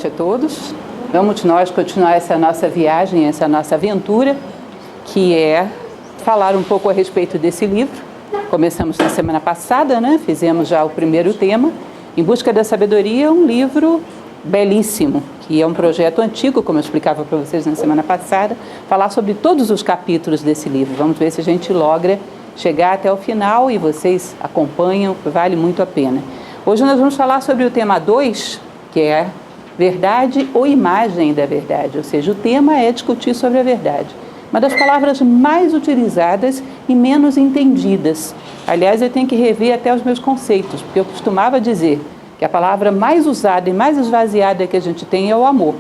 noite a todos. Vamos nós continuar essa nossa viagem, essa nossa aventura, que é falar um pouco a respeito desse livro. Começamos na semana passada, né? Fizemos já o primeiro tema, Em Busca da Sabedoria, um livro belíssimo, que é um projeto antigo, como eu explicava para vocês na semana passada, falar sobre todos os capítulos desse livro. Vamos ver se a gente logra chegar até o final e vocês acompanham, vale muito a pena. Hoje nós vamos falar sobre o tema 2, que é verdade ou imagem da verdade, ou seja, o tema é discutir sobre a verdade. Uma das palavras mais utilizadas e menos entendidas. Aliás, eu tenho que rever até os meus conceitos, porque eu costumava dizer que a palavra mais usada e mais esvaziada que a gente tem é o amor.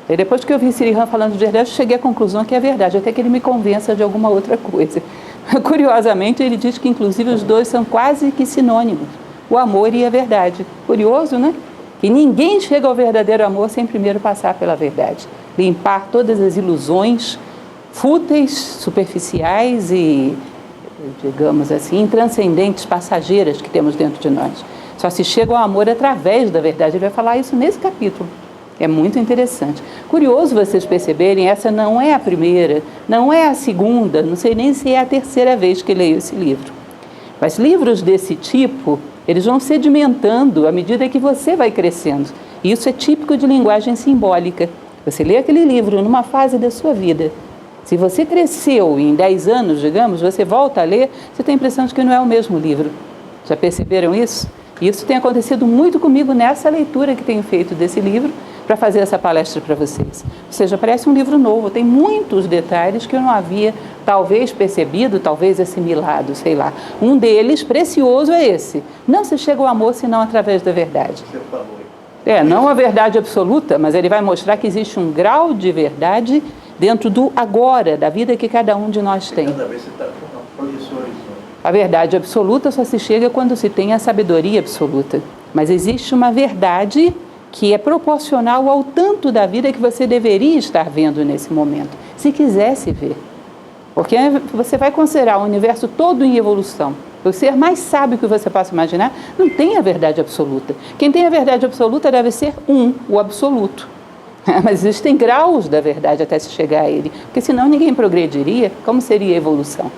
E depois que eu vi Sri Ram falando de verdade, eu cheguei à conclusão que é verdade, até que ele me convença de alguma outra coisa. Curiosamente, ele diz que inclusive os dois são quase que sinônimos, o amor e a verdade. Curioso, né? Que ninguém chega ao verdadeiro amor sem primeiro passar pela verdade. Limpar todas as ilusões fúteis, superficiais e, digamos assim, intranscendentes, passageiras que temos dentro de nós. Só se chega ao amor através da verdade. Ele vai falar isso nesse capítulo. É muito interessante. Curioso vocês perceberem, essa não é a primeira, não é a segunda, não sei nem se é a terceira vez que leio esse livro. Mas livros desse tipo, eles vão sedimentando à medida que você vai crescendo. E isso é típico de linguagem simbólica. Você lê aquele livro numa fase da sua vida. Se você cresceu em 10 anos, digamos, você volta a ler, você tem a impressão de que não é o mesmo livro. Já perceberam isso? E isso tem acontecido muito comigo nessa leitura que tenho feito desse livro para fazer essa palestra para vocês. Ou seja, parece um livro novo, tem muitos detalhes que eu não havia talvez percebido, talvez assimilado, sei lá. Um deles, precioso, é esse. Não se chega ao amor senão através da verdade. Não a verdade absoluta, mas ele vai mostrar que existe um grau de verdade dentro do agora, da vida que cada um de nós tem. A verdade absoluta só se chega quando se tem a sabedoria absoluta. Mas existe uma verdade que é proporcional ao tanto da vida que você deveria estar vendo nesse momento, se quisesse ver. Porque você vai considerar o universo todo em evolução. O ser mais sábio que você possa imaginar não tem a verdade absoluta. Quem tem a verdade absoluta deve ser o absoluto. Mas existem graus da verdade até se chegar a ele, porque senão ninguém progrediria. Como seria a evolução?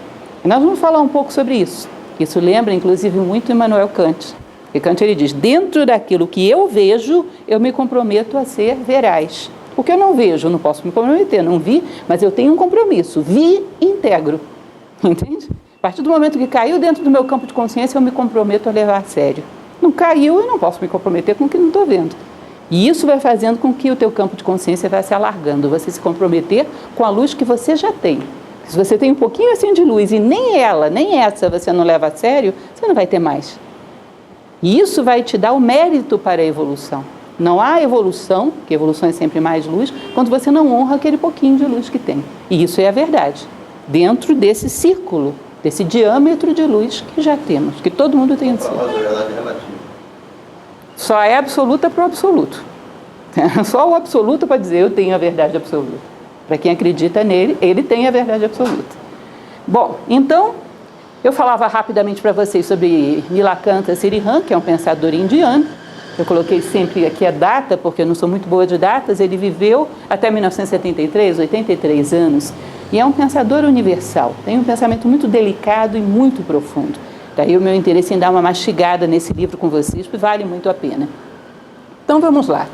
E nós vamos falar um pouco sobre isso. Isso lembra, inclusive, muito Immanuel Kant. E Kant ele diz, dentro daquilo que eu vejo, eu me comprometo a ser veraz. O que eu não vejo, eu não posso me comprometer, não vi, mas eu tenho um compromisso, vi integro. Entende? A partir do momento que caiu dentro do meu campo de consciência, eu me comprometo a levar a sério. Não caiu, eu não posso me comprometer com o que não estou vendo. E isso vai fazendo com que o teu campo de consciência vá se alargando, você se comprometer com a luz que você já tem. Se você tem um pouquinho assim de luz e nem ela, nem essa você não leva a sério, você não vai ter mais. E isso vai te dar o mérito para a evolução. Não há evolução, que evolução é sempre mais luz, quando você não honra aquele pouquinho de luz que tem. E isso é a verdade. Dentro desse círculo, desse diâmetro de luz que já temos, que todo mundo tem de si. Só é absoluta para o absoluto. Só o absoluto para dizer eu tenho a verdade absoluta. Para quem acredita nele, ele tem a verdade absoluta. Bom, então, eu falava rapidamente para vocês sobre Nilakanta Sriram, que é um pensador indiano. Eu coloquei sempre aqui a data, porque eu não sou muito boa de datas. Ele viveu até 1973, 83 anos. E é um pensador universal. Tem um pensamento muito delicado e muito profundo. Daí o meu interesse em dar uma mastigada nesse livro com vocês, que vale muito a pena. Então vamos lá.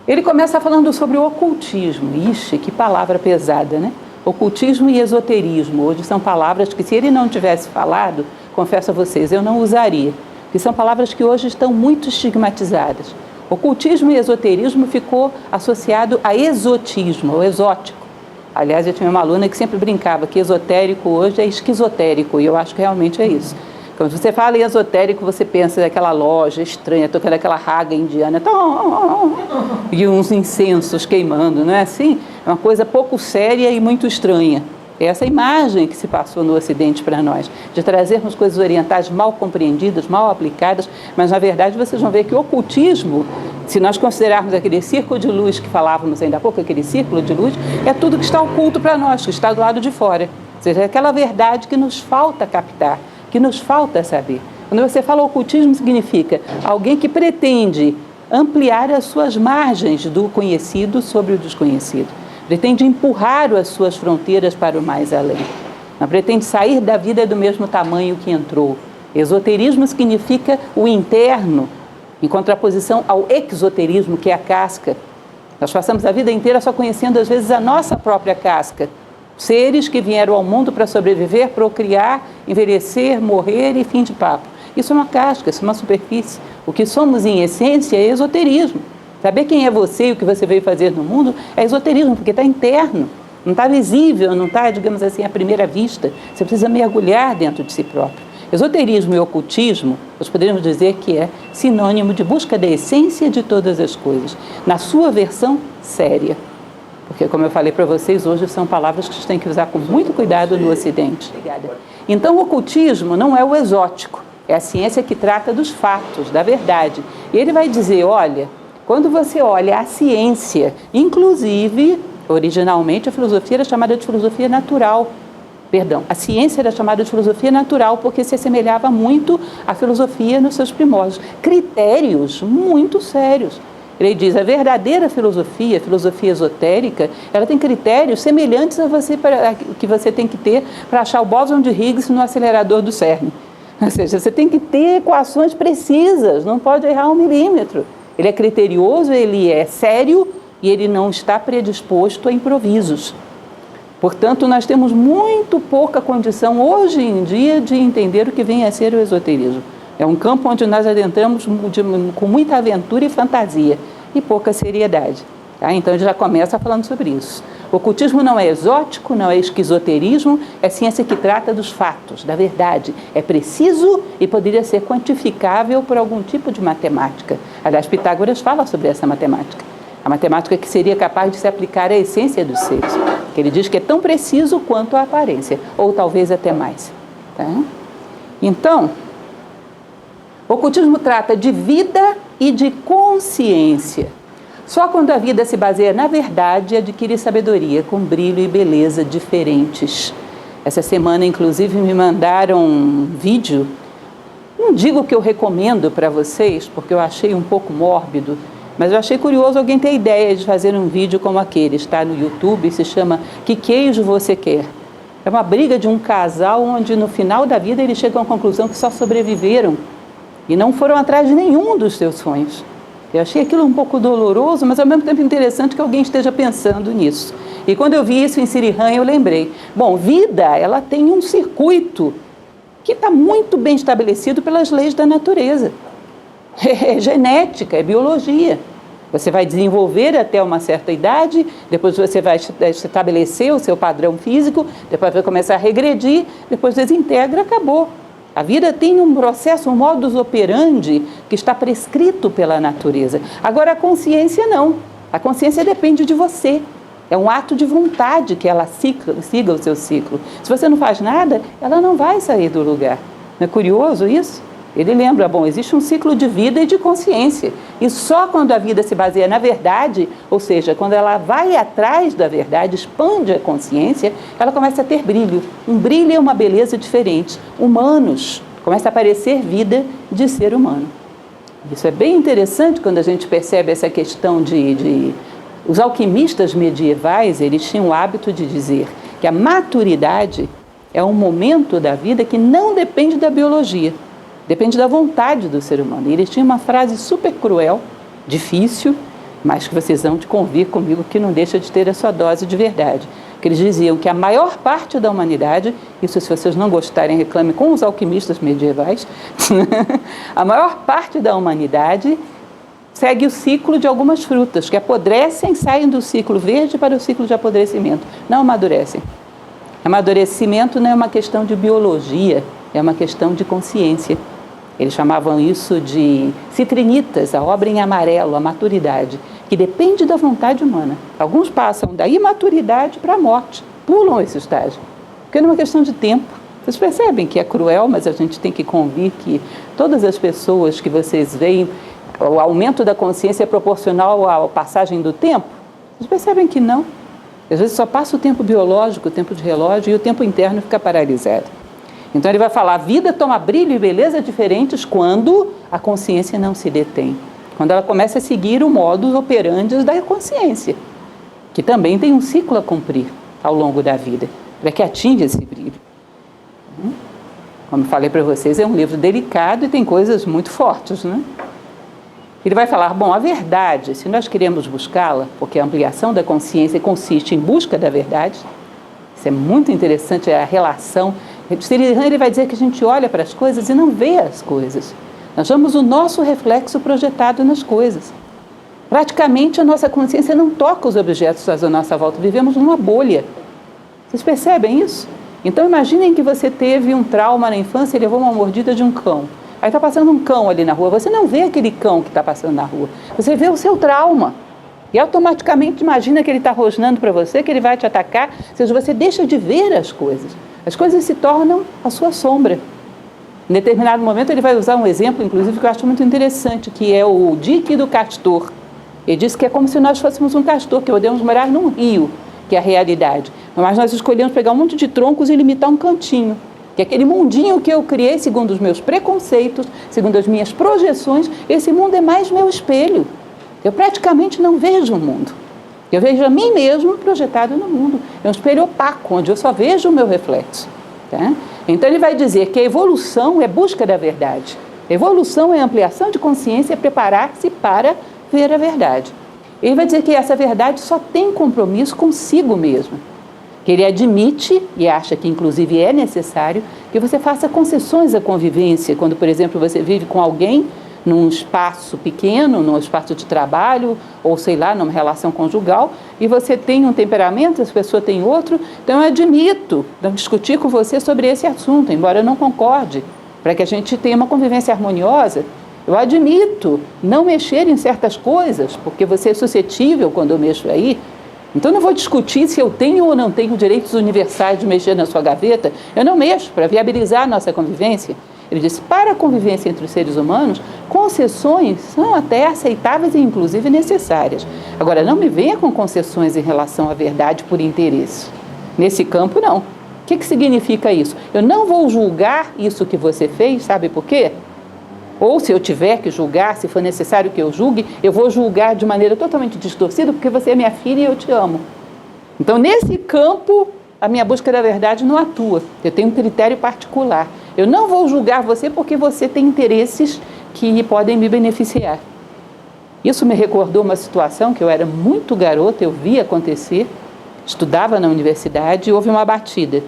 Ele começa falando sobre o ocultismo. Ixi, que palavra pesada, né? Ocultismo e esoterismo. Hoje são palavras que, se ele não tivesse falado, confesso a vocês, eu não usaria. Que são palavras que hoje estão muito estigmatizadas. Ocultismo e esoterismo ficou associado a exotismo, ao exótico. Aliás, eu tinha uma aluna que sempre brincava que esotérico hoje é esquizotérico, e eu acho que realmente é isso. Quando você fala em esotérico, você pensa naquela loja estranha, tocando aquela raga indiana, e uns incensos queimando, não é assim? É uma coisa pouco séria e muito estranha. É essa imagem que se passou no Ocidente para nós, de trazermos coisas orientais mal compreendidas, mal aplicadas, mas na verdade vocês vão ver que o ocultismo, se nós considerarmos aquele círculo de luz que falávamos ainda há pouco, aquele círculo de luz, é tudo que está oculto para nós, que está do lado de fora. Ou seja, é aquela verdade que nos falta captar, que nos falta saber. Quando você fala ocultismo, significa alguém que pretende ampliar as suas margens do conhecido sobre o desconhecido. Pretende empurrar as suas fronteiras para o mais além. Não pretende sair da vida do mesmo tamanho que entrou. Esoterismo significa o interno, em contraposição ao exoterismo, que é a casca. Nós passamos a vida inteira só conhecendo, às vezes, a nossa própria casca. Seres que vieram ao mundo para sobreviver, procriar, envelhecer, morrer e fim de papo. Isso é uma casca, isso é uma superfície. O que somos, em essência, é esoterismo. Saber quem é você e o que você veio fazer no mundo é esoterismo, porque está interno. Não está visível, não está, digamos assim, à primeira vista. Você precisa mergulhar dentro de si próprio. Esoterismo e ocultismo, nós poderíamos dizer que é sinônimo de busca da essência de todas as coisas, na sua versão séria. Porque, como eu falei para vocês, hoje são palavras que a gente tem que usar com muito cuidado no Ocidente. Obrigada. Então, o ocultismo não é o exótico, é a ciência que trata dos fatos, da verdade. E ele vai dizer, olha, quando você olha a ciência, inclusive, originalmente a filosofia era chamada de filosofia natural. Perdão, a ciência era chamada de filosofia natural porque se assemelhava muito à filosofia nos seus primórdios. Critérios muito sérios. Ele diz, a verdadeira filosofia, a filosofia esotérica, ela tem critérios semelhantes a que você tem que ter para achar o bóson de Higgs no acelerador do CERN. Ou seja, você tem que ter equações precisas, não pode errar 1 milímetro. Ele é criterioso, ele é sério e ele não está predisposto a improvisos. Portanto, nós temos muito pouca condição hoje em dia de entender o que vem a ser o esoterismo. É um campo onde nós adentramos com muita aventura e fantasia e pouca seriedade. Tá? Então, ele já começa falando sobre isso. O ocultismo não é exótico, não é esquizoterismo, é ciência que trata dos fatos, da verdade. É preciso e poderia ser quantificável por algum tipo de matemática. Aliás, Pitágoras fala sobre essa matemática. A matemática que seria capaz de se aplicar à essência dos seres. Que ele diz que é tão preciso quanto a aparência, ou talvez até mais. Tá? Então, o ocultismo trata de vida e de consciência. Só quando a vida se baseia na verdade, adquire sabedoria, com brilho e beleza diferentes. Essa semana, inclusive, me mandaram um vídeo. Não digo que eu recomendo para vocês, porque eu achei um pouco mórbido, mas eu achei curioso alguém ter a ideia de fazer um vídeo como aquele. Está no YouTube, se chama Que Queijo Você Quer? É uma briga de um casal onde no final da vida eles chegam à conclusão que só sobreviveram e não foram atrás de nenhum dos seus sonhos. Eu achei aquilo um pouco doloroso, mas ao mesmo tempo interessante que alguém esteja pensando nisso. E quando eu vi isso em Sirihan, eu lembrei. Bom, vida, ela tem um circuito que está muito bem estabelecido pelas leis da natureza. É genética, é biologia. Você vai desenvolver até uma certa idade, depois você vai estabelecer o seu padrão físico, depois vai começar a regredir, depois desintegra, acabou. A vida tem um processo, um modus operandi que está prescrito pela natureza. Agora, a consciência não. A consciência depende de você. É um ato de vontade que ela siga o seu ciclo. Se você não faz nada, ela não vai sair do lugar. Não é curioso isso? Ele lembra, bom, existe um ciclo de vida e de consciência. E só quando a vida se baseia na verdade, ou seja, quando ela vai atrás da verdade, expande a consciência, ela começa a ter brilho. Um brilho é uma beleza diferente. Humanos, começa a aparecer vida de ser humano. Isso é bem interessante quando a gente percebe essa questão de... Os alquimistas medievais, eles tinham o hábito de dizer que a maturidade é um momento da vida que não depende da biologia. Depende da vontade do ser humano. E eles tinham uma frase super cruel, difícil, mas que vocês vão convir comigo que não deixa de ter a sua dose de verdade. Que eles diziam que a maior parte da humanidade, isso se vocês não gostarem, reclame com os alquimistas medievais, a maior parte da humanidade segue o ciclo de algumas frutas, que apodrecem, saem do ciclo verde para o ciclo de apodrecimento. Não amadurecem. Amadurecimento não é uma questão de biologia, é uma questão de consciência. Eles chamavam isso de citrinitas, a obra em amarelo, a maturidade, que depende da vontade humana. Alguns passam da imaturidade para a morte, pulam esse estágio, porque não é uma questão de tempo. Vocês percebem que é cruel, mas a gente tem que convir que todas as pessoas que vocês veem, o aumento da consciência é proporcional à passagem do tempo? Vocês percebem que não. Às vezes só passa o tempo biológico, o tempo de relógio, e o tempo interno fica paralisado. Então ele vai falar, a vida toma brilho e beleza diferentes quando a consciência não se detém, quando ela começa a seguir o modus operandi da consciência, que também tem um ciclo a cumprir ao longo da vida, para que atinja esse brilho. Como falei para vocês, é um livro delicado e tem coisas muito fortes, né? Ele vai falar, bom, a verdade, se nós queremos buscá-la, porque a ampliação da consciência consiste em busca da verdade, isso é muito interessante, a relação. Ele vai dizer que a gente olha para as coisas e não vê as coisas. Nós vemos o nosso reflexo projetado nas coisas. Praticamente a nossa consciência não toca os objetos à nossa volta, vivemos numa bolha. Vocês percebem isso? Então imaginem que você teve um trauma na infância e levou uma mordida de um cão. Aí está passando um cão ali na rua, você não vê aquele cão que está passando na rua, você vê o seu trauma. E automaticamente imagina que ele está rosnando para você, que ele vai te atacar, ou seja, você deixa de ver as coisas. As coisas se tornam a sua sombra. Em determinado momento ele vai usar um exemplo, inclusive, que eu acho muito interessante, que é o dique do castor. Ele diz que é como se nós fôssemos um castor, que podemos morar num rio, que é a realidade. Mas nós escolhemos pegar um monte de troncos e limitar um cantinho. Que é aquele mundinho que eu criei segundo os meus preconceitos, segundo as minhas projeções, esse mundo é mais meu espelho. Eu praticamente não vejo o mundo. Eu vejo a mim mesmo projetado no mundo. É um espelho opaco, onde eu só vejo o meu reflexo. Tá? Então ele vai dizer que a evolução é busca da verdade. A evolução é ampliação de consciência, é preparar-se para ver a verdade. Ele vai dizer que essa verdade só tem compromisso consigo mesmo. Que ele admite, e acha que inclusive é necessário, que você faça concessões à convivência, quando, por exemplo, você vive com alguém num espaço pequeno, num espaço de trabalho, ou sei lá, numa relação conjugal, e você tem um temperamento, essa pessoa tem outro, então eu admito discutir com você sobre esse assunto, embora eu não concorde, para que a gente tenha uma convivência harmoniosa. Eu admito não mexer em certas coisas, porque você é suscetível quando eu mexo aí. Então eu não vou discutir se eu tenho ou não tenho direitos universais de mexer na sua gaveta. Eu não mexo para viabilizar a nossa convivência. Ele disse, para a convivência entre os seres humanos, concessões são até aceitáveis e inclusive necessárias. Agora, não me venha com concessões em relação à verdade por interesse. Nesse campo, não. O que significa isso? Eu não vou julgar isso que você fez, sabe por quê? Ou se eu tiver que julgar, se for necessário que eu julgue, eu vou julgar de maneira totalmente distorcida, porque você é minha filha e eu te amo. Então, nesse campo, a minha busca da verdade não atua. Eu tenho um critério particular. Eu não vou julgar você porque você tem interesses que podem me beneficiar. Isso me recordou uma situação que eu era muito garota, eu vi acontecer, estudava na universidade e houve uma batida.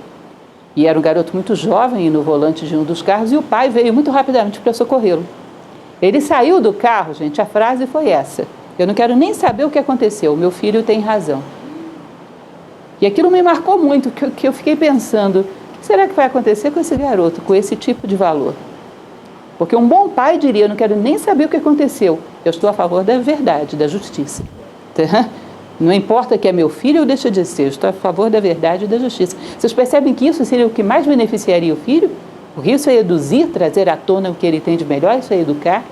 E era um garoto muito jovem no volante de um dos carros e o pai veio muito rapidamente para socorrê-lo. Ele saiu do carro, gente, a frase foi essa: eu não quero nem saber o que aconteceu, meu filho tem razão. E aquilo me marcou muito, que eu fiquei pensando, o que será que vai acontecer com esse garoto, com esse tipo de valor? Porque um bom pai diria, eu não quero nem saber o que aconteceu, eu estou a favor da verdade, da justiça. Não importa que é meu filho ou deixa de ser, eu estou a favor da verdade e da justiça. Vocês percebem que isso seria o que mais beneficiaria o filho? Porque isso é eduzir, trazer à tona o que ele tem de melhor, isso é educar.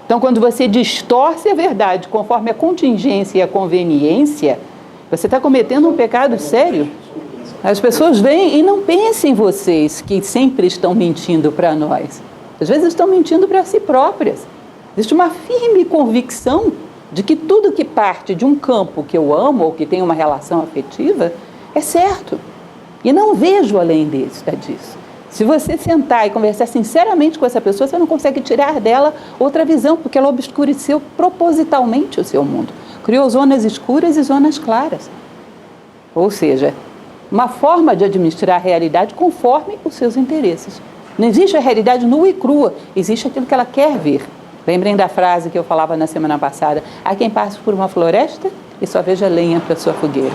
Então, quando você distorce a verdade conforme a contingência e a conveniência, você está cometendo um pecado sério. As pessoas vêm e não pensem vocês que sempre estão mentindo para nós. Às vezes estão mentindo para si próprias. Existe uma firme convicção de que tudo que parte de um campo que eu amo ou que tem uma relação afetiva é certo. E não vejo além disso. Se você sentar e conversar sinceramente com essa pessoa, você não consegue tirar dela outra visão, porque ela obscureceu propositalmente o seu mundo. Criou zonas escuras e zonas claras. Ou seja, uma forma de administrar a realidade conforme os seus interesses. Não existe a realidade nua e crua, existe aquilo que ela quer ver. Lembrem da frase que eu falava na semana passada: há quem passe por uma floresta e só veja lenha para sua fogueira.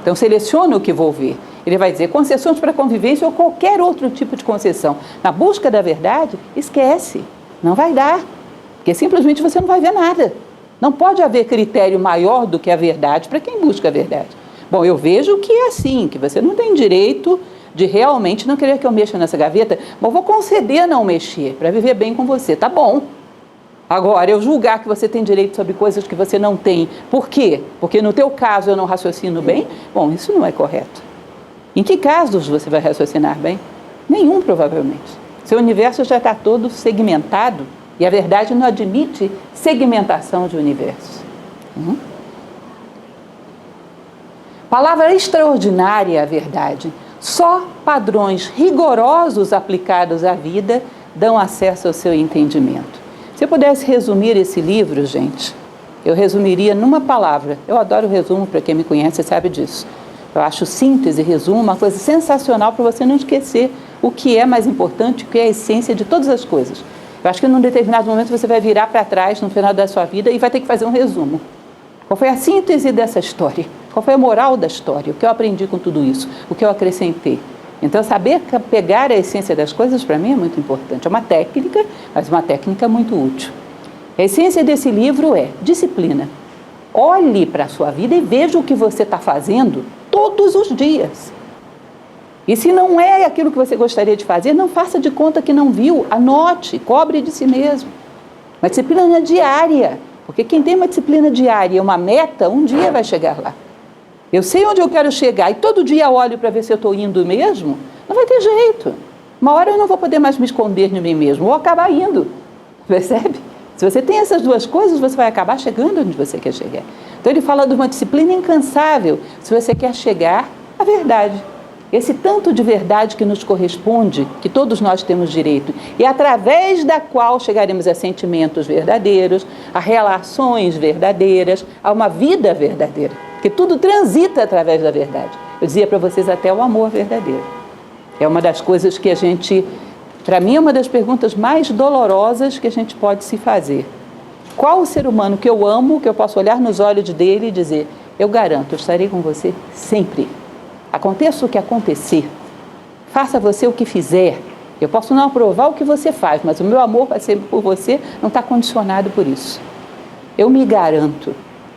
Então seleciona o que vou ver. Ele vai dizer concessões para convivência ou qualquer outro tipo de concessão. Na busca da verdade, esquece, não vai dar, porque simplesmente você não vai ver nada. Não pode haver critério maior do que a verdade para quem busca a verdade. Bom, eu vejo que é assim, que você não tem direito de realmente não querer que eu mexa nessa gaveta. Bom, vou conceder a não mexer para viver bem com você, tá bom. Agora, eu julgar que você tem direito sobre coisas que você não tem. Por quê? Porque no teu caso eu não raciocino bem? Bom, isso não é correto. Em que casos você vai raciocinar bem? Nenhum, provavelmente. Seu universo já está todo segmentado E a verdade não admite segmentação de universo. Palavra extraordinária, a verdade. Só padrões rigorosos aplicados à vida dão acesso ao seu entendimento. Se eu pudesse resumir esse livro, gente, eu resumiria numa palavra. Eu adoro resumo, para quem me conhece sabe disso. Eu acho síntese e resumo uma coisa sensacional para você não esquecer o que é mais importante, o que é a essência de todas as coisas. Eu acho que num determinado momento você vai virar para trás no final da sua vida e vai ter que fazer um resumo. Qual foi a síntese dessa história? Qual foi a moral da história? O que eu aprendi com tudo isso? O que eu acrescentei? Então, saber pegar a essência das coisas, para mim, é muito importante. É uma técnica, mas uma técnica muito útil. A essência desse livro é disciplina. Olhe para a sua vida e veja o que você está fazendo todos os dias. E se não é aquilo que você gostaria de fazer, não faça de conta que não viu. Anote, cobre de si mesmo. Uma disciplina diária. Porque quem tem uma disciplina diária e uma meta, um dia vai chegar lá. Eu sei onde eu quero chegar e todo dia olho para ver se eu estou indo mesmo, não vai ter jeito. Uma hora eu não vou poder mais me esconder de mim mesmo, vou acabar indo. Percebe? Se você tem essas duas coisas, você vai acabar chegando onde você quer chegar. Então ele fala de uma disciplina incansável, se você quer chegar à verdade. Esse tanto de verdade que nos corresponde, que todos nós temos direito, e através da qual chegaremos a sentimentos verdadeiros, a relações verdadeiras, a uma vida verdadeira. Porque tudo transita através da verdade. Eu dizia para vocês até o amor verdadeiro. É uma das coisas que a gente, para mim, é uma das perguntas mais dolorosas que a gente pode se fazer. Qual o ser humano que eu amo, que eu posso olhar nos olhos dele e dizer, eu garanto, eu estarei com você sempre. Aconteça o que acontecer, faça você o que fizer. Eu posso não aprovar o que você faz, mas o meu amor vai ser por você, não está condicionado por isso. Eu me garanto.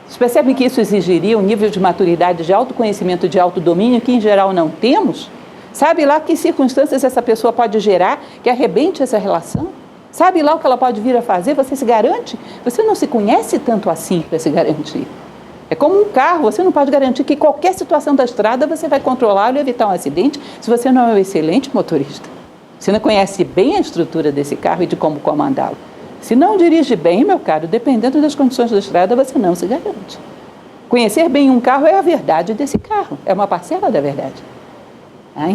Vocês percebem que isso exigiria um nível de maturidade, de autoconhecimento, de autodomínio, que em geral não temos? Sabe lá que circunstâncias essa pessoa pode gerar que arrebente essa relação? Sabe lá o que ela pode vir a fazer? Você se garante? Você não se conhece tanto assim para se garantir. É como um carro, você não pode garantir que qualquer situação da estrada você vai controlar ou evitar um acidente se você não é um excelente motorista. Você não conhece bem a estrutura desse carro e de como comandá-lo. Se não dirige bem, meu caro, dependendo das condições da estrada, você não se garante. Conhecer bem um carro é a verdade desse carro, é uma parcela da verdade.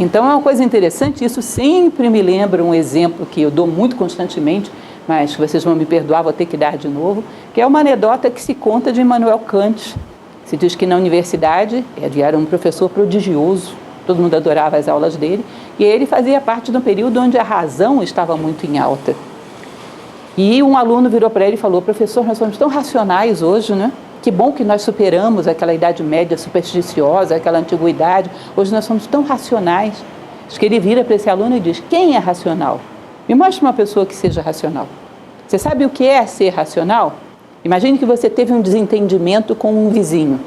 Então é uma coisa interessante, isso sempre me lembra um exemplo que eu dou muito constantemente, mas vocês vão me perdoar, vou ter que dar de novo, que é uma anedota que se conta de Immanuel Kant. Se diz que na universidade, ele era um professor prodigioso, todo mundo adorava as aulas dele, e ele fazia parte de um período onde a razão estava muito em alta. E um aluno virou para ele e falou, professor, nós somos tão racionais hoje, né? Que bom que nós superamos aquela Idade Média supersticiosa, aquela antiguidade, hoje nós somos tão racionais. Acho que ele vira para esse aluno e diz, quem é racional? Me mostre uma pessoa que seja racional. Você sabe o que é ser racional? Imagine que você teve um desentendimento com um vizinho.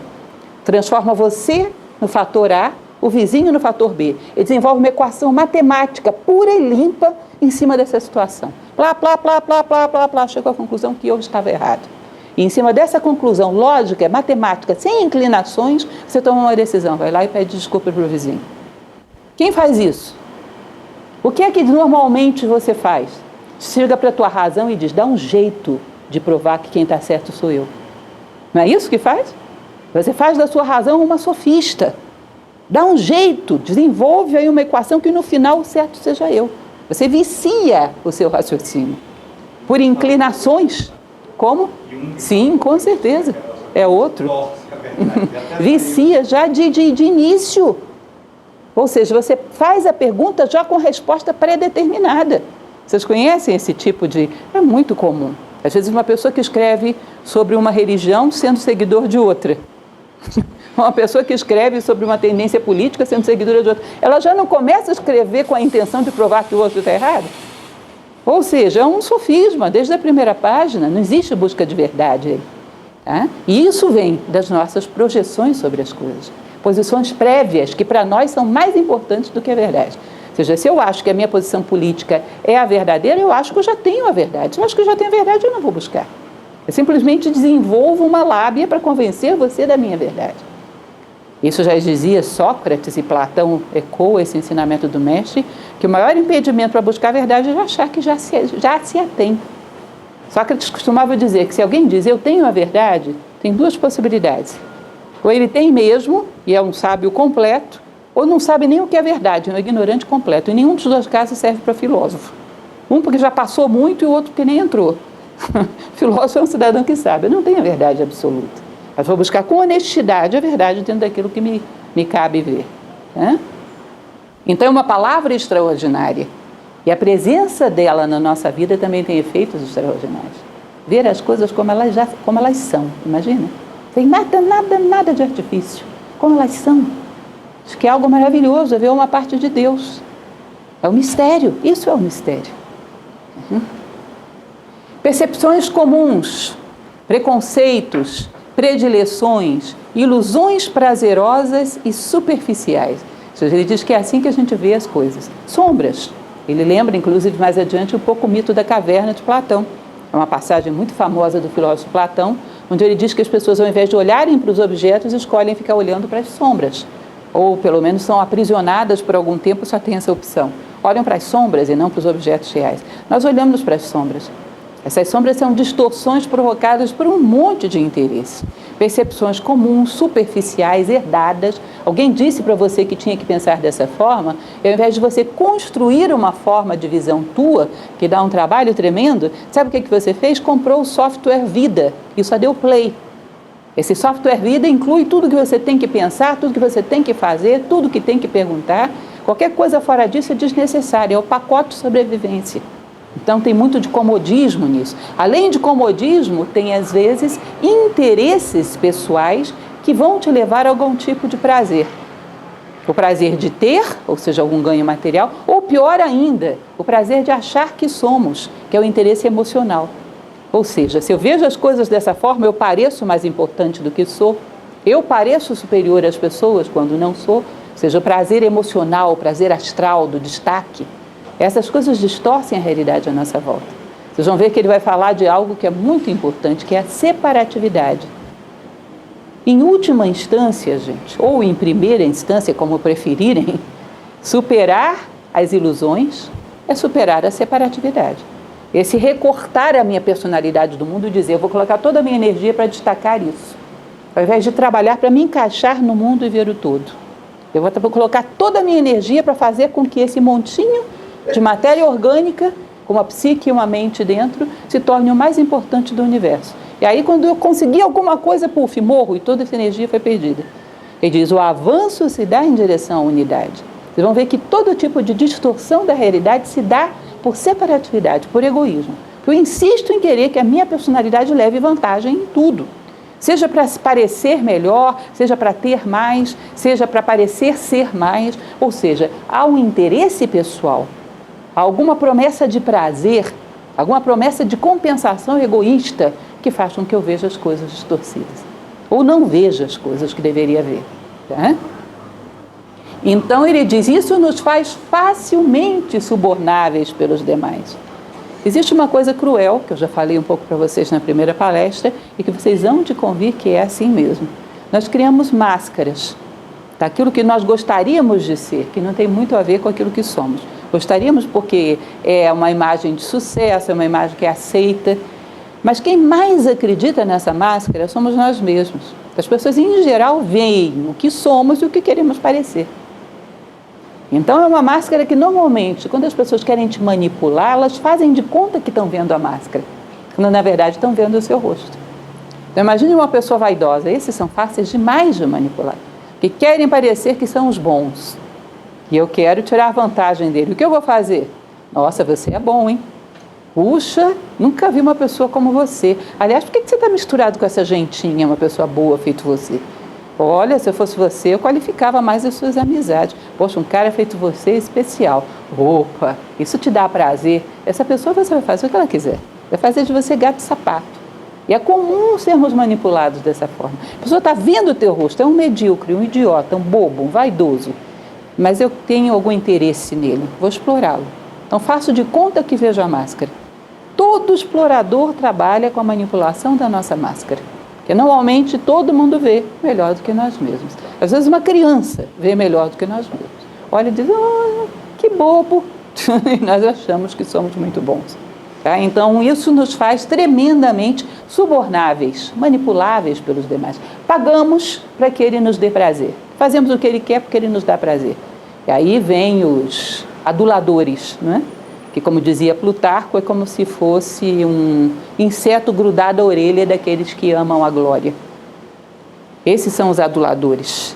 Transforma você no fator A, o vizinho no fator B. E desenvolve uma equação matemática pura e limpa em cima dessa situação. Plá, plá, plá, plá, plá, plá, plá. Chegou à conclusão que eu estava errado. E em cima dessa conclusão lógica, matemática, sem inclinações, você toma uma decisão. Vai lá e pede desculpa para o vizinho. Quem faz isso? O que é que normalmente você faz? Chega para a tua razão e diz, dá um jeito de provar que quem está certo sou eu. Não é isso que faz? Você faz da sua razão uma sofista. Dá um jeito, desenvolve aí uma equação que no final o certo seja eu. Você vicia o seu raciocínio. Por inclinações. Como? Sim, com certeza. É outro. Vicia já de início. Ou seja, você faz a pergunta já com resposta pré-determinada. Vocês conhecem esse tipo de... É muito comum. Às vezes uma pessoa que escreve sobre uma religião sendo seguidor de outra. Uma pessoa que escreve sobre uma tendência política sendo seguidora de outra. Ela já não começa a escrever com a intenção de provar que o outro está errado? Ou seja, é um sofisma, desde a primeira página, não existe busca de verdade aí. Tá? E isso vem das nossas projeções sobre as coisas. Posições prévias que para nós são mais importantes do que a verdade. Ou seja, se eu acho que a minha posição política é a verdadeira, eu acho que eu já tenho a verdade. Se eu acho que eu já tenho a verdade, eu não vou buscar. Eu simplesmente desenvolvo uma lábia para convencer você da minha verdade. Isso já dizia Sócrates, e Platão ecoa esse ensinamento do mestre, que o maior impedimento para buscar a verdade é achar que já se a tem. Sócrates costumava dizer que se alguém diz eu tenho a verdade, tem duas possibilidades. Ou ele tem mesmo, e é um sábio completo, ou não sabe nem o que é verdade, é um ignorante completo. E nenhum dos dois casos serve para filósofo. Um porque já passou muito e o outro porque nem entrou. Filósofo é um cidadão que sabe, eu não tenho a verdade absoluta. Mas vou buscar com honestidade a verdade dentro daquilo que me cabe ver. Né? Então é uma palavra extraordinária. E a presença dela na nossa vida também tem efeitos extraordinários. Ver as coisas como elas são, imagina? Sem nada de artifício. Como elas são. Acho que é algo maravilhoso, é ver uma parte de Deus. É um mistério, isso é um mistério. Percepções comuns, preconceitos, predileções, ilusões prazerosas e superficiais. Ele diz que é assim que a gente vê as coisas. Sombras. Ele lembra, inclusive, mais adiante, um pouco o mito da caverna de Platão. É uma passagem muito famosa do filósofo Platão, onde ele diz que as pessoas, ao invés de olharem para os objetos, escolhem ficar olhando para as sombras. Ou, pelo menos, são aprisionadas por algum tempo, só tem essa opção. Olham para as sombras e não para os objetos reais. Nós olhamos para as sombras. Essas sombras são distorções provocadas por um monte de interesse. Percepções comuns, superficiais, herdadas. Alguém disse para você que tinha que pensar dessa forma, e ao invés de você construir uma forma de visão tua, que dá um trabalho tremendo, sabe o que você fez? Comprou o software Vida e só deu play. Esse software Vida inclui tudo que você tem que pensar, tudo que você tem que fazer, tudo que tem que perguntar. Qualquer coisa fora disso é desnecessária, é o pacote sobrevivência. Então tem muito de comodismo nisso. Além de comodismo, tem às vezes interesses pessoais que vão te levar a algum tipo de prazer. O prazer de ter, ou seja, algum ganho material, ou pior ainda, o prazer de achar que somos, que é o interesse emocional. Ou seja, se eu vejo as coisas dessa forma, eu pareço mais importante do que sou, eu pareço superior às pessoas quando não sou, ou seja, o prazer emocional, o prazer astral do destaque. Essas coisas distorcem a realidade à nossa volta. Vocês vão ver que ele vai falar de algo que é muito importante, que é a separatividade. Em última instância, gente, ou em primeira instância, como preferirem, superar as ilusões é superar a separatividade. Esse recortar a minha personalidade do mundo e dizer, eu vou colocar toda a minha energia para destacar isso. Ao invés de trabalhar para me encaixar no mundo e ver o todo. Eu vou colocar toda a minha energia para fazer com que esse montinho de matéria orgânica, com uma psique e uma mente dentro, se torne o mais importante do universo. E aí, quando eu conseguir alguma coisa, puf, morro e toda essa energia foi perdida. Ele diz, o avanço se dá em direção à unidade. Vocês vão ver que todo tipo de distorção da realidade se dá por separatividade, por egoísmo. Eu insisto em querer que a minha personalidade leve vantagem em tudo. Seja para parecer melhor, seja para ter mais, seja para parecer ser mais. Ou seja, há um interesse pessoal. Alguma promessa de prazer, alguma promessa de compensação egoísta que faz com que eu veja as coisas distorcidas. Ou não veja as coisas que deveria ver. Tá? Então ele diz, isso nos faz facilmente subornáveis pelos demais. Existe uma coisa cruel, que eu já falei um pouco para vocês na primeira palestra, e que vocês hão de convir que é assim mesmo. Nós criamos máscaras daquilo que nós gostaríamos de ser, que não tem muito a ver com aquilo que somos. Gostaríamos porque é uma imagem de sucesso, é uma imagem que é aceita. Mas quem mais acredita nessa máscara somos nós mesmos. As pessoas, em geral, veem o que somos e o que queremos parecer. Então, é uma máscara que, normalmente, quando as pessoas querem te manipular, elas fazem de conta que estão vendo a máscara, quando, na verdade, estão vendo o seu rosto. Então, imagine uma pessoa vaidosa. Esses são fáceis demais de manipular, que querem parecer que são os bons. E eu quero tirar vantagem dele. O que eu vou fazer? Nossa, você é bom, hein? Puxa, nunca vi uma pessoa como você. Aliás, por que você está misturado com essa gentinha, uma pessoa boa feito você? Olha, se eu fosse você, eu qualificava mais as suas amizades. Poxa, um cara feito você é especial. Opa, isso te dá prazer. Essa pessoa você vai fazer o que ela quiser. Vai fazer de você gato e sapato. E é comum sermos manipulados dessa forma. A pessoa está vendo o teu rosto, é um medíocre, um idiota, um bobo, um vaidoso. Mas eu tenho algum interesse nele, vou explorá-lo. Então faço de conta que vejo a máscara. Todo explorador trabalha com a manipulação da nossa máscara. Porque normalmente todo mundo vê melhor do que nós mesmos. Às vezes uma criança vê melhor do que nós mesmos. Olha e diz, que bobo. E nós achamos que somos muito bons. Tá? Então, isso nos faz tremendamente subornáveis, manipuláveis pelos demais. Pagamos para que ele nos dê prazer. Fazemos o que ele quer porque ele nos dá prazer. E aí vem os aduladores, não é? Que, como dizia Plutarco, é como se fosse um inseto grudado à orelha daqueles que amam a glória. Esses são os aduladores.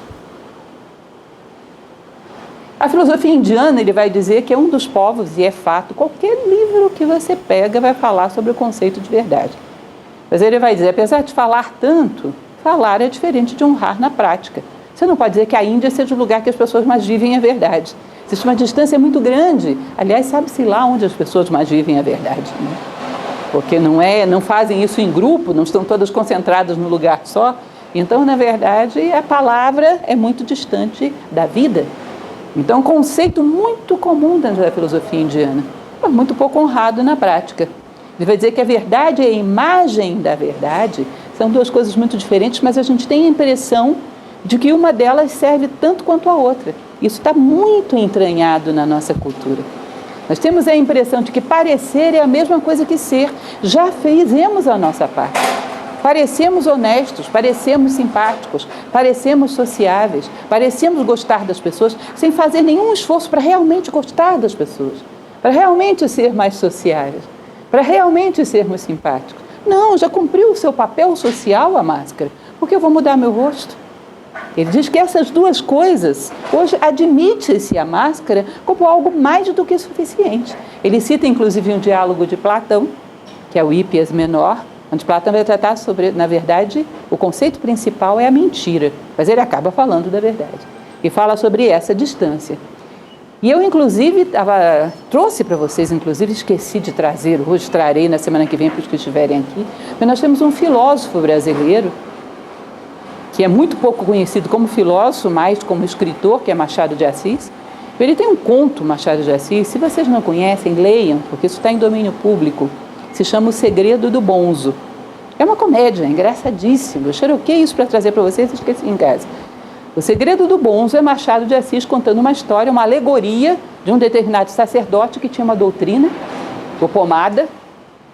A filosofia indiana, ele vai dizer que é um dos povos, e é fato, qualquer livro que você pega vai falar sobre o conceito de verdade. Mas ele vai dizer, apesar de falar tanto, falar é diferente de honrar na prática. Você não pode dizer que a Índia seja o lugar que as pessoas mais vivem a verdade. Existe uma distância muito grande. Aliás, sabe-se lá onde as pessoas mais vivem a verdade, né? Porque não fazem isso em grupo, não estão todas concentradas num lugar só. Então, na verdade, a palavra é muito distante da vida. Então, um conceito muito comum dentro da filosofia indiana, mas muito pouco honrado na prática. Ele vai dizer que a verdade e a imagem da verdade são duas coisas muito diferentes, mas a gente tem a impressão de que uma delas serve tanto quanto a outra. Isso está muito entranhado na nossa cultura. Nós temos a impressão de que parecer é a mesma coisa que ser. Já fizemos a nossa parte. Parecemos honestos, parecemos simpáticos, parecemos sociáveis, parecemos gostar das pessoas, sem fazer nenhum esforço para realmente gostar das pessoas, para realmente ser mais sociáveis, para realmente sermos simpáticos. Não, já cumpriu o seu papel social a máscara, porque eu vou mudar meu rosto. Ele diz que essas duas coisas, hoje admite-se a máscara como algo mais do que suficiente. Ele cita inclusive um diálogo de Platão, que é o Hípias Menor, onde Platão vai tratar sobre, na verdade, o conceito principal é a mentira, mas ele acaba falando da verdade. E fala sobre essa distância. E eu, inclusive, trouxe para vocês, inclusive esqueci de trazer, hoje trarei na semana que vem para os que estiverem aqui, mas nós temos um filósofo brasileiro, que é muito pouco conhecido como filósofo, mais como escritor, que é Machado de Assis. Ele tem um conto, Machado de Assis, se vocês não conhecem, leiam, porque isso está em domínio público. Se chama O Segredo do Bonzo. É uma comédia, é engraçadíssimo. Eu xeroquei isso para trazer para vocês e esqueci em casa. O Segredo do Bonzo é Machado de Assis contando uma história, uma alegoria de um determinado sacerdote que tinha uma doutrina, o pomada,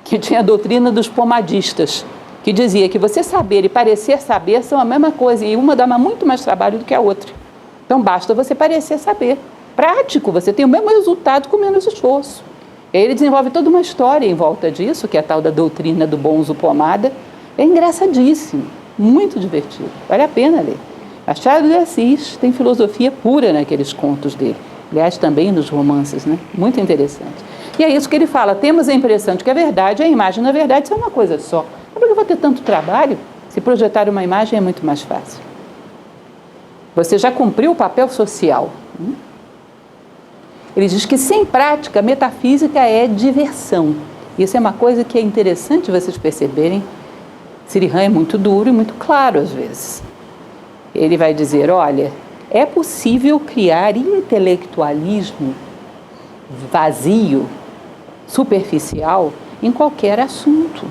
que tinha a doutrina dos pomadistas, que dizia que você saber e parecer saber são a mesma coisa, e uma dá muito mais trabalho do que a outra. Então basta você parecer saber. Prático, você tem o mesmo resultado com menos esforço. E aí ele desenvolve toda uma história em volta disso, que é a tal da doutrina do bonzo pomada. É engraçadíssimo, muito divertido, vale a pena ler. Machado de Assis tem filosofia pura naqueles contos dele. Aliás, também nos romances, né? Muito interessante. E é isso que ele fala, temos a impressão de que a verdade e a imagem, na verdade, são uma coisa só. Por que eu vou ter tanto trabalho? Se projetar uma imagem é muito mais fácil. Você já cumpriu o papel social. Ele diz que sem prática, metafísica é diversão. Isso é uma coisa que é interessante vocês perceberem. Sirihan é muito duro e muito claro às vezes. Ele vai dizer, olha, é possível criar intelectualismo vazio, superficial, em qualquer assunto.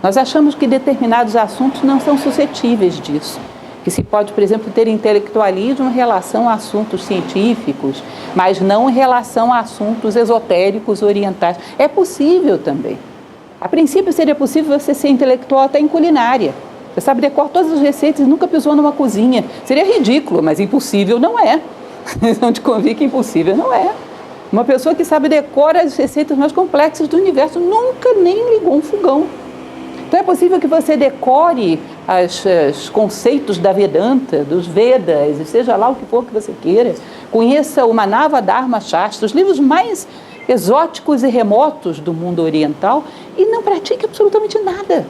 Nós achamos que determinados assuntos não são suscetíveis disso. Que se pode, por exemplo, ter intelectualismo em relação a assuntos científicos, mas não em relação a assuntos esotéricos orientais. É possível também. A princípio seria possível você ser intelectual até em culinária. Você sabe decorar todas as receitas e nunca pisou numa cozinha. Seria ridículo, mas impossível não é. Não te convido que impossível não é. Uma pessoa que sabe decorar as receitas mais complexas do universo nunca nem ligou um fogão. Então é possível que você decore os conceitos da Vedanta, dos Vedas, seja lá o que for que você queira, conheça o Manava Dharma Shastra, os livros mais exóticos e remotos do mundo oriental, e não pratique absolutamente nada.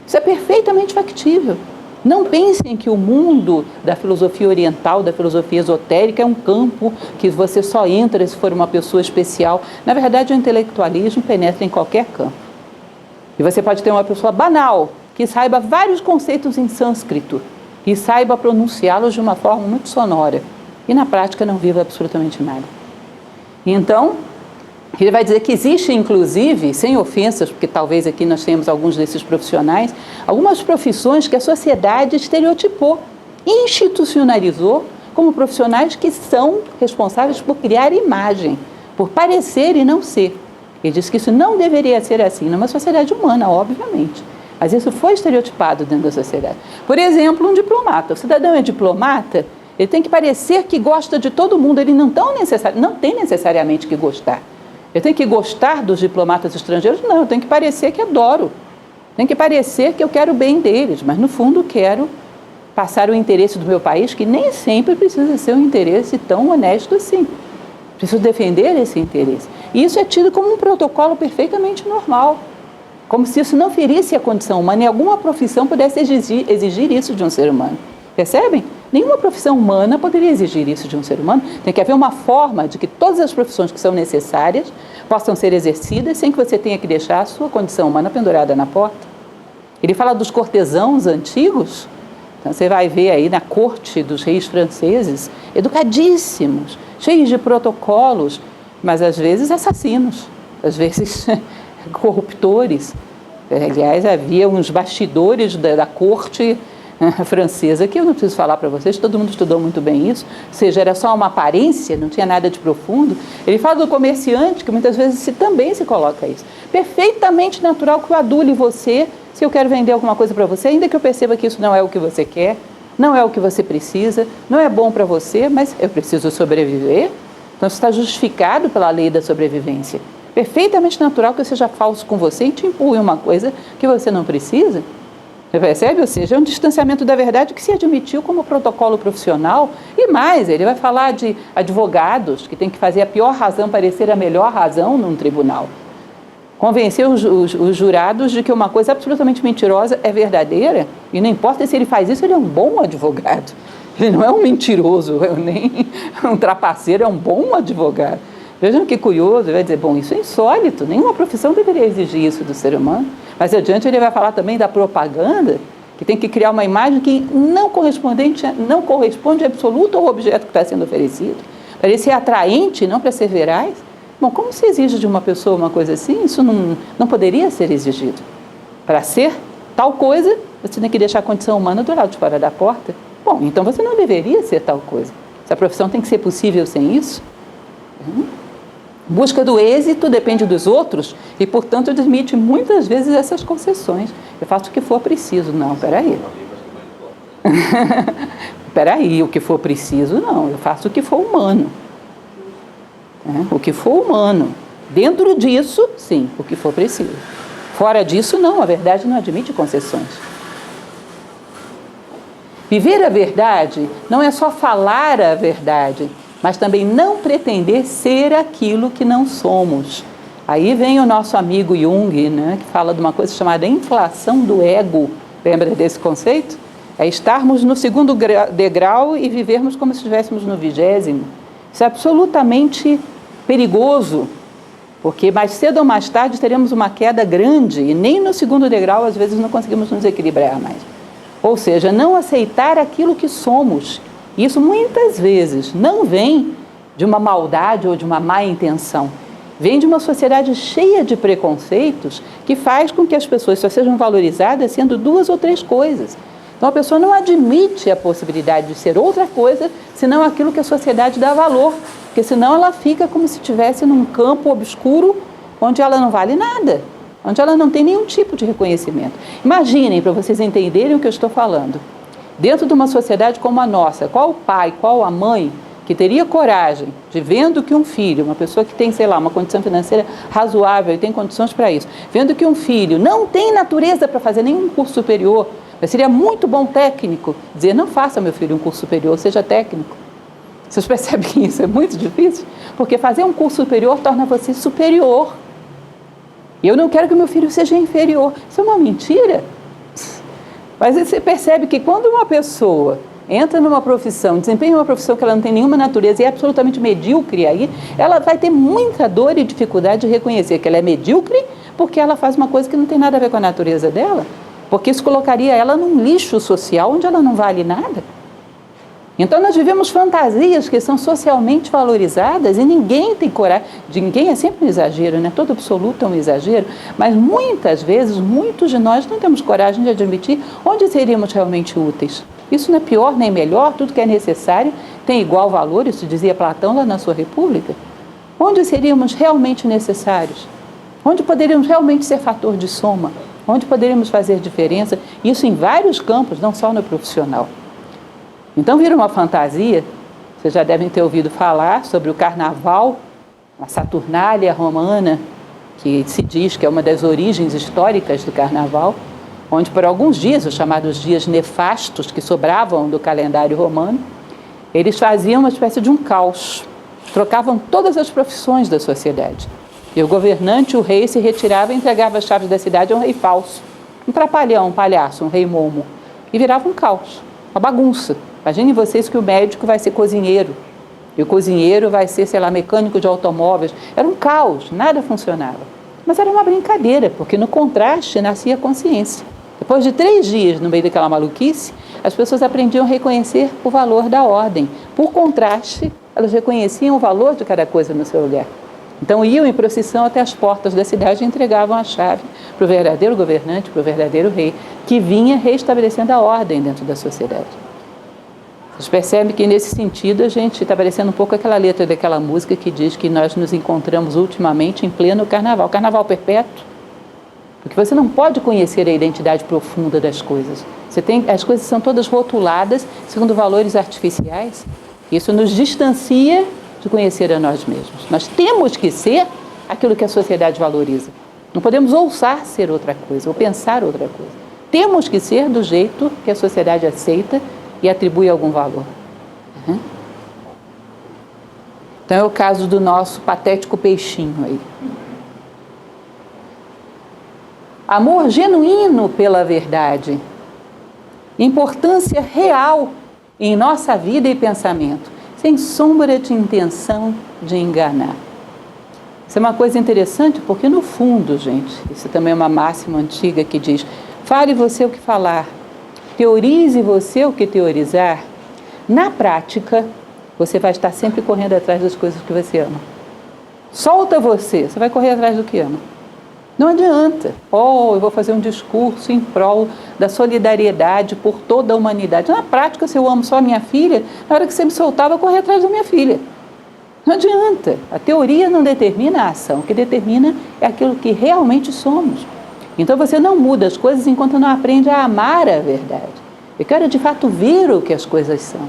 Isso é perfeitamente factível. Não pensem que o mundo da filosofia oriental, da filosofia esotérica, é um campo que você só entra se for uma pessoa especial. Na verdade, o intelectualismo penetra em qualquer campo. E você pode ter uma pessoa banal, que saiba vários conceitos em sânscrito e saiba pronunciá-los de uma forma muito sonora. E na prática não viva absolutamente nada. Então, ele vai dizer que existe, inclusive, sem ofensas, porque talvez aqui nós tenhamos alguns desses profissionais, algumas profissões que a sociedade estereotipou, institucionalizou como profissionais que são responsáveis por criar imagem, por parecer e não ser. Ele diz que isso não deveria ser assim numa sociedade humana, obviamente. Mas isso foi estereotipado dentro da sociedade. Por exemplo, um diplomata. O cidadão é diplomata, ele tem que parecer que gosta de todo mundo. Ele não tem necessariamente que gostar. Eu tenho que gostar dos diplomatas estrangeiros? Não, eu tenho que parecer que adoro. Tem que parecer que eu quero o bem deles, mas no fundo quero passar o interesse do meu país, que nem sempre precisa ser um interesse tão honesto assim. Preciso defender esse interesse. E isso é tido como um protocolo perfeitamente normal. Como se isso não ferisse a condição humana e alguma profissão pudesse exigir isso de um ser humano. Percebem? Nenhuma profissão humana poderia exigir isso de um ser humano. Tem que haver uma forma de que todas as profissões que são necessárias possam ser exercidas sem que você tenha que deixar a sua condição humana pendurada na porta. Ele fala dos cortesãos antigos. Então, você vai ver aí na corte dos reis franceses, educadíssimos, cheios de protocolos, mas às vezes assassinos, às vezes corruptores. Aliás, havia uns bastidores da corte francesa, que eu não preciso falar para vocês, todo mundo estudou muito bem isso, ou seja, era só uma aparência, não tinha nada de profundo. Ele fala do comerciante, que muitas vezes também se coloca isso. Perfeitamente natural que eu adule você, se eu quero vender alguma coisa para você, ainda que eu perceba que isso não é o que você quer, não é o que você precisa, não é bom para você, mas eu preciso sobreviver. Então, isso está justificado pela lei da sobrevivência. Perfeitamente natural que eu seja falso com você e te empurre uma coisa que você não precisa. Você percebe? Ou seja, é um distanciamento da verdade que se admitiu como protocolo profissional. E mais, ele vai falar de advogados que têm que fazer a pior razão parecer a melhor razão num tribunal. Convencer os jurados de que uma coisa absolutamente mentirosa é verdadeira, e não importa se ele faz isso, ele é um bom advogado. Ele não é um mentiroso, nem um trapaceiro, é um bom advogado. Vejam que curioso, ele vai dizer, bom, isso é insólito, nenhuma profissão deveria exigir isso do ser humano. Mas adiante ele vai falar também da propaganda, que tem que criar uma imagem que não corresponde absoluto ao objeto que está sendo oferecido, para ele ser atraente, não para ser veraz. Bom, como se exige de uma pessoa uma coisa assim? Isso não poderia ser exigido. Para ser tal coisa, você tem que deixar a condição humana do lado de fora da porta. Bom, então você não deveria ser tal coisa. Essa profissão tem que ser possível sem isso. Busca do êxito depende dos outros e, portanto, admite muitas vezes essas concessões. Eu faço o que for preciso. Não, peraí. Peraí, o que for preciso, não. Eu faço o que for humano. O que for humano. Dentro disso, sim, o que for preciso. Fora disso, não. A verdade não admite concessões. Viver a verdade não é só falar a verdade, mas também não pretender ser aquilo que não somos. Aí vem o nosso amigo Jung, né, que fala de uma coisa chamada inflação do ego. Lembra desse conceito? É estarmos no segundo degrau e vivermos como se estivéssemos no 20º. Isso é absolutamente perigoso, porque mais cedo ou mais tarde teremos uma queda grande e nem no segundo degrau às vezes não conseguimos nos equilibrar mais. Ou seja, não aceitar aquilo que somos. Isso muitas vezes não vem de uma maldade ou de uma má intenção. Vem de uma sociedade cheia de preconceitos que faz com que as pessoas só sejam valorizadas sendo 2 ou 3 coisas. Então a pessoa não admite a possibilidade de ser outra coisa senão aquilo que a sociedade dá valor. Porque senão ela fica como se estivesse num campo obscuro onde ela não vale nada, onde ela não tem nenhum tipo de reconhecimento. Imaginem, para vocês entenderem o que eu estou falando. Dentro de uma sociedade como a nossa, qual o pai, qual a mãe que teria coragem de, vendo que um filho, uma pessoa que tem, sei lá, uma condição financeira razoável e tem condições para isso, vendo que um filho não tem natureza para fazer nenhum curso superior, mas seria muito bom técnico, dizer, não faça, meu filho, um curso superior, seja técnico. Vocês percebem que isso é muito difícil? Porque fazer um curso superior torna você superior. E eu não quero que meu filho seja inferior. Isso é uma mentira. Mas você percebe que quando uma pessoa entra numa profissão, desempenha uma profissão que ela não tem nenhuma natureza e é absolutamente medíocre aí, ela vai ter muita dor e dificuldade de reconhecer que ela é medíocre porque ela faz uma coisa que não tem nada a ver com a natureza dela. Porque isso colocaria ela num lixo social onde ela não vale nada. Então nós vivemos fantasias que são socialmente valorizadas e ninguém tem coragem, ninguém é sempre um exagero, né? Todo absoluto é um exagero, mas muitas vezes, muitos de nós não temos coragem de admitir onde seríamos realmente úteis. Isso não é pior nem melhor, tudo que é necessário tem igual valor, isso dizia Platão lá na sua República. Onde seríamos realmente necessários? onde poderíamos realmente ser fator de soma, onde poderíamos fazer diferença, isso em vários campos, não só no profissional. Então vira uma fantasia, vocês já devem ter ouvido falar sobre o carnaval, a Saturnália romana, que se diz que é uma das origens históricas do carnaval, onde por alguns dias, os chamados dias nefastos que sobravam do calendário romano, eles faziam uma espécie de um caos, trocavam todas as profissões da sociedade. E o governante, o rei, se retirava e entregava as chaves da cidade a um rei falso, um trapalhão, um palhaço, um rei momo, e virava um caos, uma bagunça. Imaginem vocês que o médico vai ser cozinheiro, e o cozinheiro vai ser, sei lá, mecânico de automóveis. Era um caos, nada funcionava. Mas era uma brincadeira, porque no contraste nascia a consciência. Depois de 3 dias no meio daquela maluquice, as pessoas aprendiam a reconhecer o valor da ordem. Por contraste, elas reconheciam o valor de cada coisa no seu lugar. Então iam em procissão até as portas da cidade e entregavam a chave para o verdadeiro governante, para o verdadeiro rei, que vinha restabelecendo a ordem dentro da sociedade. Vocês percebem que nesse sentido a gente está parecendo um pouco aquela letra daquela música que diz que nós nos encontramos ultimamente em pleno carnaval, carnaval perpétuo, porque você não pode conhecer a identidade profunda das coisas. As coisas são todas rotuladas segundo valores artificiais. Isso nos distancia de conhecer a nós mesmos. Nós temos que ser aquilo que a sociedade valoriza. Não podemos ousar ser outra coisa ou pensar outra coisa. Temos que ser do jeito que a sociedade aceita e atribui algum valor. Então é o caso do nosso patético peixinho aí. Amor genuíno pela verdade. Importância real em nossa vida e pensamento, sem sombra de intenção de enganar. Isso é uma coisa interessante porque, no fundo, gente, isso também é uma máxima antiga que diz: fale você o que falar, teorize você o que teorizar. Na prática, você vai estar sempre correndo atrás das coisas que você ama. Solta você vai correr atrás do que ama. Não adianta. Eu vou fazer um discurso em prol da solidariedade por toda a humanidade. Na prática, se eu amo só a minha filha, na hora que você me soltar, eu vou correr atrás da minha filha. Não adianta. A teoria não determina a ação. O que determina é aquilo que realmente somos. Então você não muda as coisas enquanto não aprende a amar a verdade. Eu quero de fato ver o que as coisas são.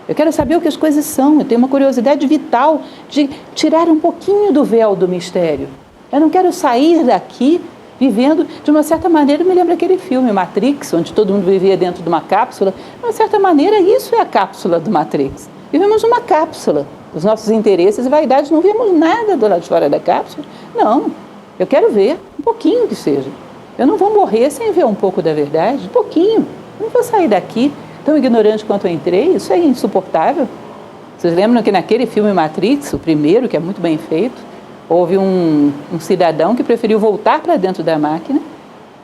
Eu quero saber o que as coisas são. Eu tenho uma curiosidade vital de tirar um pouquinho do véu do mistério. Eu não quero sair daqui vivendo, de uma certa maneira, me lembra aquele filme Matrix, onde todo mundo vivia dentro de uma cápsula. De uma certa maneira, isso é a cápsula do Matrix. Vivemos numa cápsula. Os nossos interesses e vaidades, não vemos nada do lado de fora da cápsula. Não, eu quero ver um pouquinho que seja. Eu não vou morrer sem ver um pouco da verdade, um pouquinho. Eu não vou sair daqui tão ignorante quanto eu entrei, isso é insuportável. Vocês lembram que naquele filme Matrix, o primeiro, que é muito bem feito, houve um cidadão que preferiu voltar para dentro da máquina,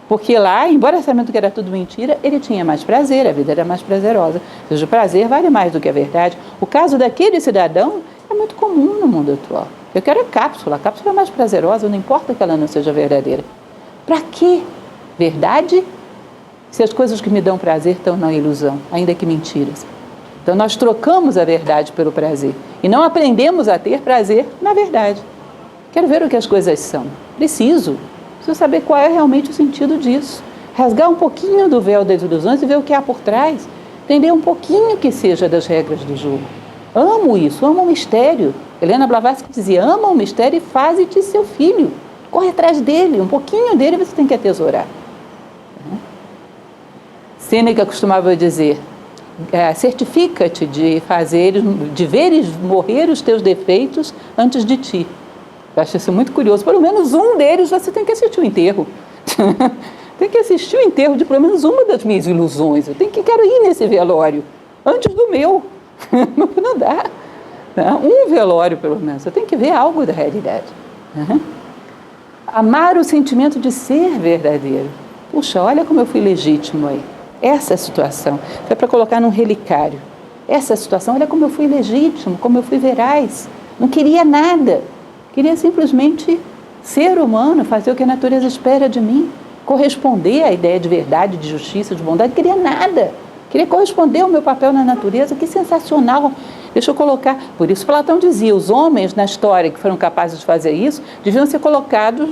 porque lá, embora sabendo que era tudo mentira, ele tinha mais prazer, a vida era mais prazerosa. Ou seja, o prazer vale mais do que a verdade. O caso daquele cidadão é muito comum no mundo atual. Eu quero a cápsula é mais prazerosa, não importa que ela não seja verdadeira. Para que verdade se as coisas que me dão prazer estão na ilusão, ainda que mentiras? Então nós trocamos a verdade pelo prazer e não aprendemos a ter prazer na verdade. Quero ver o que as coisas são. Preciso saber qual é realmente o sentido disso. Rasgar um pouquinho do véu das ilusões e ver o que há por trás. Entender um pouquinho que seja das regras do jogo. Amo isso, amo o mistério. Helena Blavatsky dizia: ama o mistério e faze-te seu filho. Corre atrás dele, um pouquinho dele você tem que atesourar. Sêneca costumava dizer: certifica-te de veres morrer os teus defeitos antes de ti. Eu acho isso muito curioso. Pelo menos um deles você tem que assistir o enterro. Tem que assistir o enterro de pelo menos uma das minhas ilusões. Quero ir nesse velório antes do meu. Não dá. Um velório, pelo menos. Eu tenho que ver algo da realidade. Amar o sentimento de ser verdadeiro. Puxa, olha como eu fui legítimo aí. Essa situação foi para colocar num relicário. Essa situação, olha como eu fui legítimo, como eu fui veraz. Não queria nada. Queria simplesmente ser humano, fazer o que a natureza espera de mim. Corresponder à ideia de verdade, de justiça, de bondade. Não queria nada. Queria corresponder ao meu papel na natureza. Que sensacional. Deixa eu colocar... Por isso Platão dizia, os homens na história que foram capazes de fazer isso, deviam ser colocados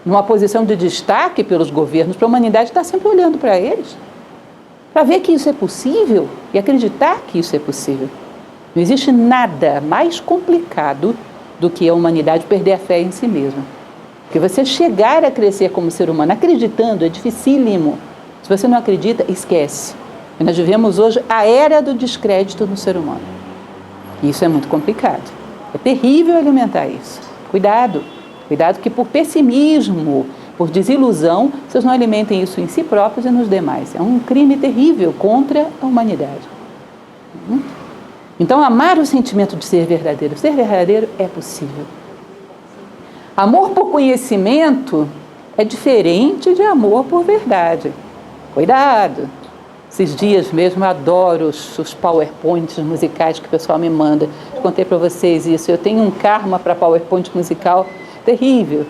numa posição de destaque pelos governos, para a humanidade estar sempre olhando para eles, para ver que isso é possível e acreditar que isso é possível. Não existe nada mais complicado do que a humanidade perder a fé em si mesma. Porque você chegar a crescer como ser humano acreditando é dificílimo. Se você não acredita, esquece. E nós vivemos hoje a era do descrédito no ser humano. E isso é muito complicado. É terrível alimentar isso. Cuidado. Cuidado que por pessimismo, por desilusão, vocês não alimentem isso em si próprios e nos demais. É um crime terrível contra a humanidade. Então, amar o sentimento de ser verdadeiro. Ser verdadeiro é possível. Amor por conhecimento é diferente de amor por verdade. Cuidado! Esses dias mesmo eu adoro os PowerPoints musicais que o pessoal me manda. Eu contei para vocês isso. Eu tenho um karma para PowerPoint musical terrível.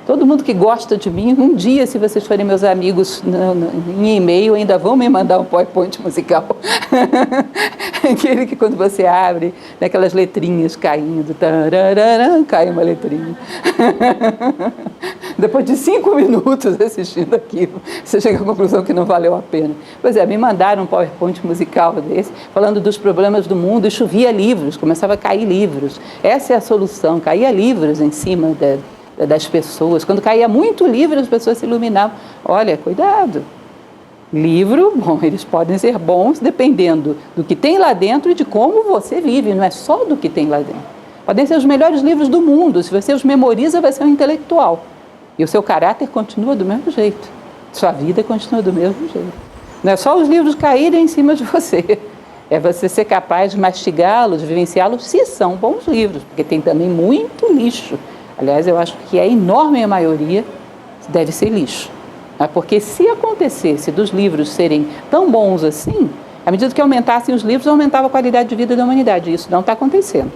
Todo mundo que gosta de mim, um dia, se vocês forem meus amigos em e-mail, ainda vão me mandar um PowerPoint musical. Aquele que quando você abre, aquelas letrinhas caindo, tararara, cai uma letrinha. Depois de 5 minutos assistindo aquilo, você chega à conclusão que não valeu a pena. Pois é, me mandaram um PowerPoint musical desse, falando dos problemas do mundo, e chovia livros, começava a cair livros. Essa é a solução, caía livros em cima das pessoas. Quando caía muito livro, as pessoas se iluminavam. Olha, cuidado. Livro, bom, eles podem ser bons dependendo do que tem lá dentro e de como você vive, não é só do que tem lá dentro. Podem ser os melhores livros do mundo, se você os memoriza, vai ser um intelectual. E o seu caráter continua do mesmo jeito. Sua vida continua do mesmo jeito. Não é só os livros caírem em cima de você. É você ser capaz de mastigá-los, de vivenciá-los, se são bons livros, porque tem também muito lixo. Aliás, eu acho que a enorme maioria deve ser lixo. Porque se acontecesse dos livros serem tão bons assim, à medida que aumentassem os livros, aumentava a qualidade de vida da humanidade. Isso não está acontecendo.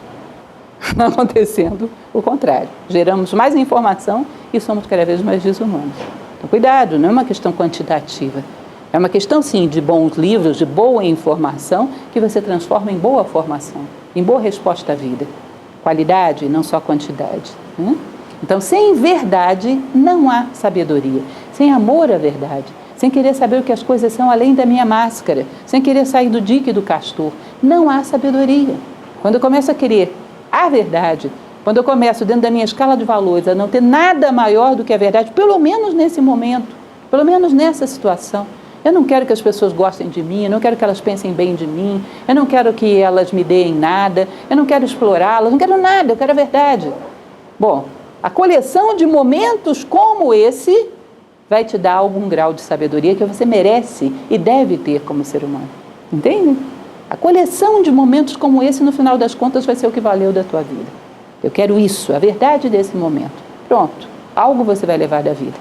Não está acontecendo o contrário. Geramos mais informação e somos cada vez mais desumanos. Então, cuidado, não é uma questão quantitativa. É uma questão, sim, de bons livros, de boa informação, que você transforma em boa formação, em boa resposta à vida. Qualidade, não só quantidade. Então, sem verdade, não há sabedoria. Sem amor à verdade, sem querer saber o que as coisas são além da minha máscara, sem querer sair do dique e do castor, não há sabedoria. Quando eu começo a querer a verdade, quando eu começo dentro da minha escala de valores a não ter nada maior do que a verdade, pelo menos nesse momento, pelo menos nessa situação, eu não quero que as pessoas gostem de mim, eu não quero que elas pensem bem de mim, eu não quero que elas me deem nada, eu não quero explorá-las, não quero nada, eu quero a verdade. Bom, a coleção de momentos como esse vai te dar algum grau de sabedoria que você merece e deve ter como ser humano. Entende? A coleção de momentos como esse, no final das contas, vai ser o que valeu da tua vida. Eu quero isso, a verdade desse momento. Pronto, algo você vai levar da vida.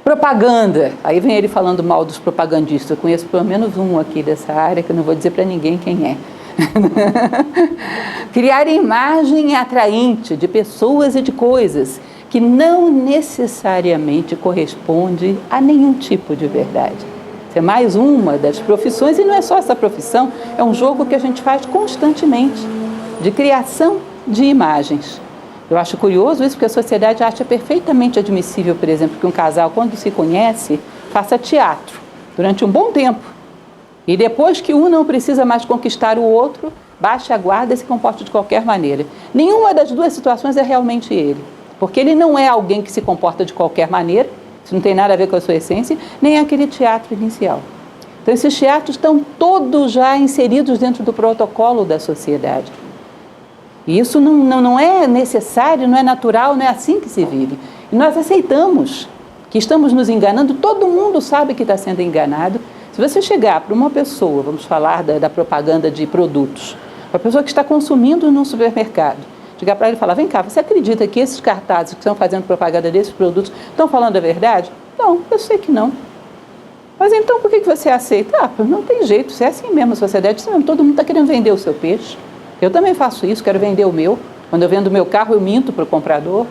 Propaganda. Aí vem ele falando mal dos propagandistas. Eu conheço pelo menos um aqui dessa área, que eu não vou dizer para ninguém quem é. Criar imagem atraente de pessoas e de coisas que não necessariamente corresponde a nenhum tipo de verdade. Isso é mais uma das profissões, e não é só essa profissão, é um jogo que a gente faz constantemente, de criação de imagens. Eu acho curioso isso, porque a sociedade acha perfeitamente admissível, por exemplo, que um casal, quando se conhece, faça teatro durante um bom tempo. E depois que um não precisa mais conquistar o outro, baixe a guarda e se comporte de qualquer maneira. Nenhuma das duas situações é realmente ele. Porque ele não é alguém que se comporta de qualquer maneira, isso não tem nada a ver com a sua essência, nem aquele teatro inicial. Então, esses teatros estão todos já inseridos dentro do protocolo da sociedade. E isso não é necessário, não é natural, não é assim que se vive. E nós aceitamos que estamos nos enganando, todo mundo sabe que está sendo enganado. Se você chegar para uma pessoa, vamos falar da propaganda de produtos, uma pessoa que está consumindo num supermercado, chegar para ele e falar, vem cá, você acredita que esses cartazes que estão fazendo propaganda desses produtos estão falando a verdade? Não, eu sei que não. Mas então por que você aceita? Ah, não tem jeito, se é assim mesmo, a sociedade é assim mesmo, todo mundo está querendo vender o seu peixe. Eu também faço isso, quero vender o meu. Quando eu vendo o meu carro, eu minto para o comprador.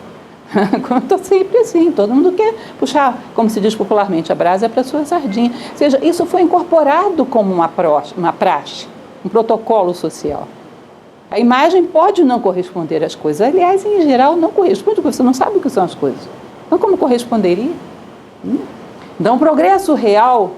Estou sempre assim, todo mundo quer puxar, como se diz popularmente, a brasa para a sua sardinha. Ou seja, isso foi incorporado como uma praxe, um protocolo social. A imagem pode não corresponder às coisas. Aliás, em geral, não corresponde, porque você não sabe o que são as coisas. Então, como corresponderia? Então, o progresso real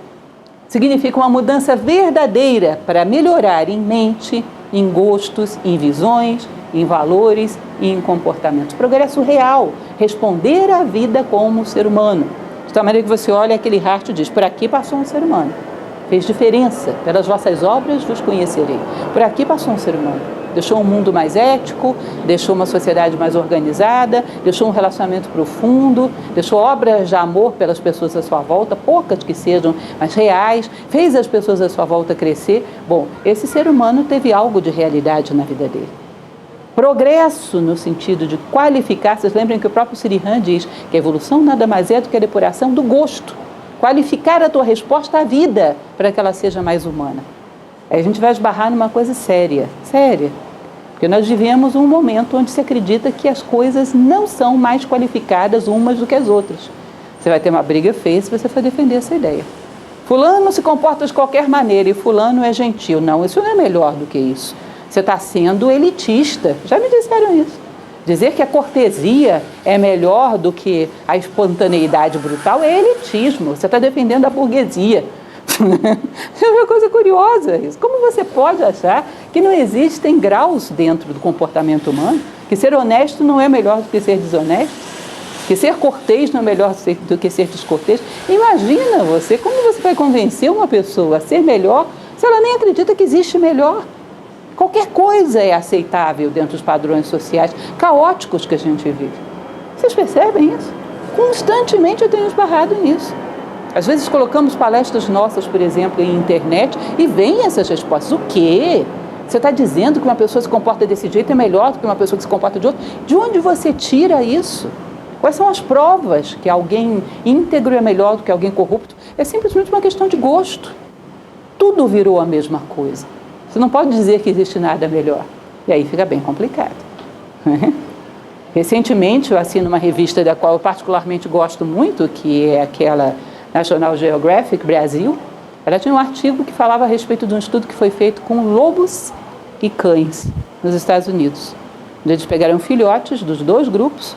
significa uma mudança verdadeira para melhorar em mente, em gostos, em visões, em valores e em comportamentos. Progresso real, responder à vida como ser humano. De tal maneira que você olha aquele rastro e diz, por aqui passou um ser humano. Fez diferença, pelas vossas obras vos conhecerei. Por aqui passou um ser humano. Deixou um mundo mais ético, deixou uma sociedade mais organizada, deixou um relacionamento profundo, deixou obras de amor pelas pessoas à sua volta, poucas que sejam, mas reais, fez as pessoas à sua volta crescer. Bom, esse ser humano teve algo de realidade na vida dele. Progresso no sentido de qualificar, vocês lembram que o próprio Sirihan diz que a evolução nada mais é do que a depuração do gosto. Qualificar a tua resposta à vida para que ela seja mais humana. Aí a gente vai esbarrar numa coisa séria, porque nós vivemos um momento onde se acredita que as coisas não são mais qualificadas umas do que as outras. Você vai ter uma briga feia se você for defender essa ideia. Fulano se comporta de qualquer maneira e fulano é gentil. Não, isso não é melhor do que isso. Você está sendo elitista. Já me disseram isso. Dizer que a cortesia é melhor do que a espontaneidade brutal é elitismo. Você está defendendo a burguesia. É uma coisa curiosa isso. Como você pode achar que não existem graus dentro do comportamento humano? Que ser honesto não é melhor do que ser desonesto? Que ser cortês não é melhor do que ser descortês? Imagina você, como você vai convencer uma pessoa a ser melhor se ela nem acredita que existe melhor? Qualquer coisa é aceitável dentro dos padrões sociais caóticos que a gente vive. Vocês percebem isso? Constantemente eu tenho esbarrado nisso. Às vezes colocamos palestras nossas, por exemplo, em internet e vêm essas respostas. O quê? Você está dizendo que uma pessoa se comporta desse jeito é melhor do que uma pessoa que se comporta de outro? De onde você tira isso? Quais são as provas que alguém íntegro é melhor do que alguém corrupto? É simplesmente uma questão de gosto. Tudo virou a mesma coisa. Você não pode dizer que existe nada melhor. E aí fica bem complicado. Recentemente eu assino uma revista da qual eu particularmente gosto muito, que é aquela National Geographic Brasil. Ela tinha um artigo que falava a respeito de um estudo que foi feito com lobos e cães nos Estados Unidos. Eles pegaram filhotes dos dois grupos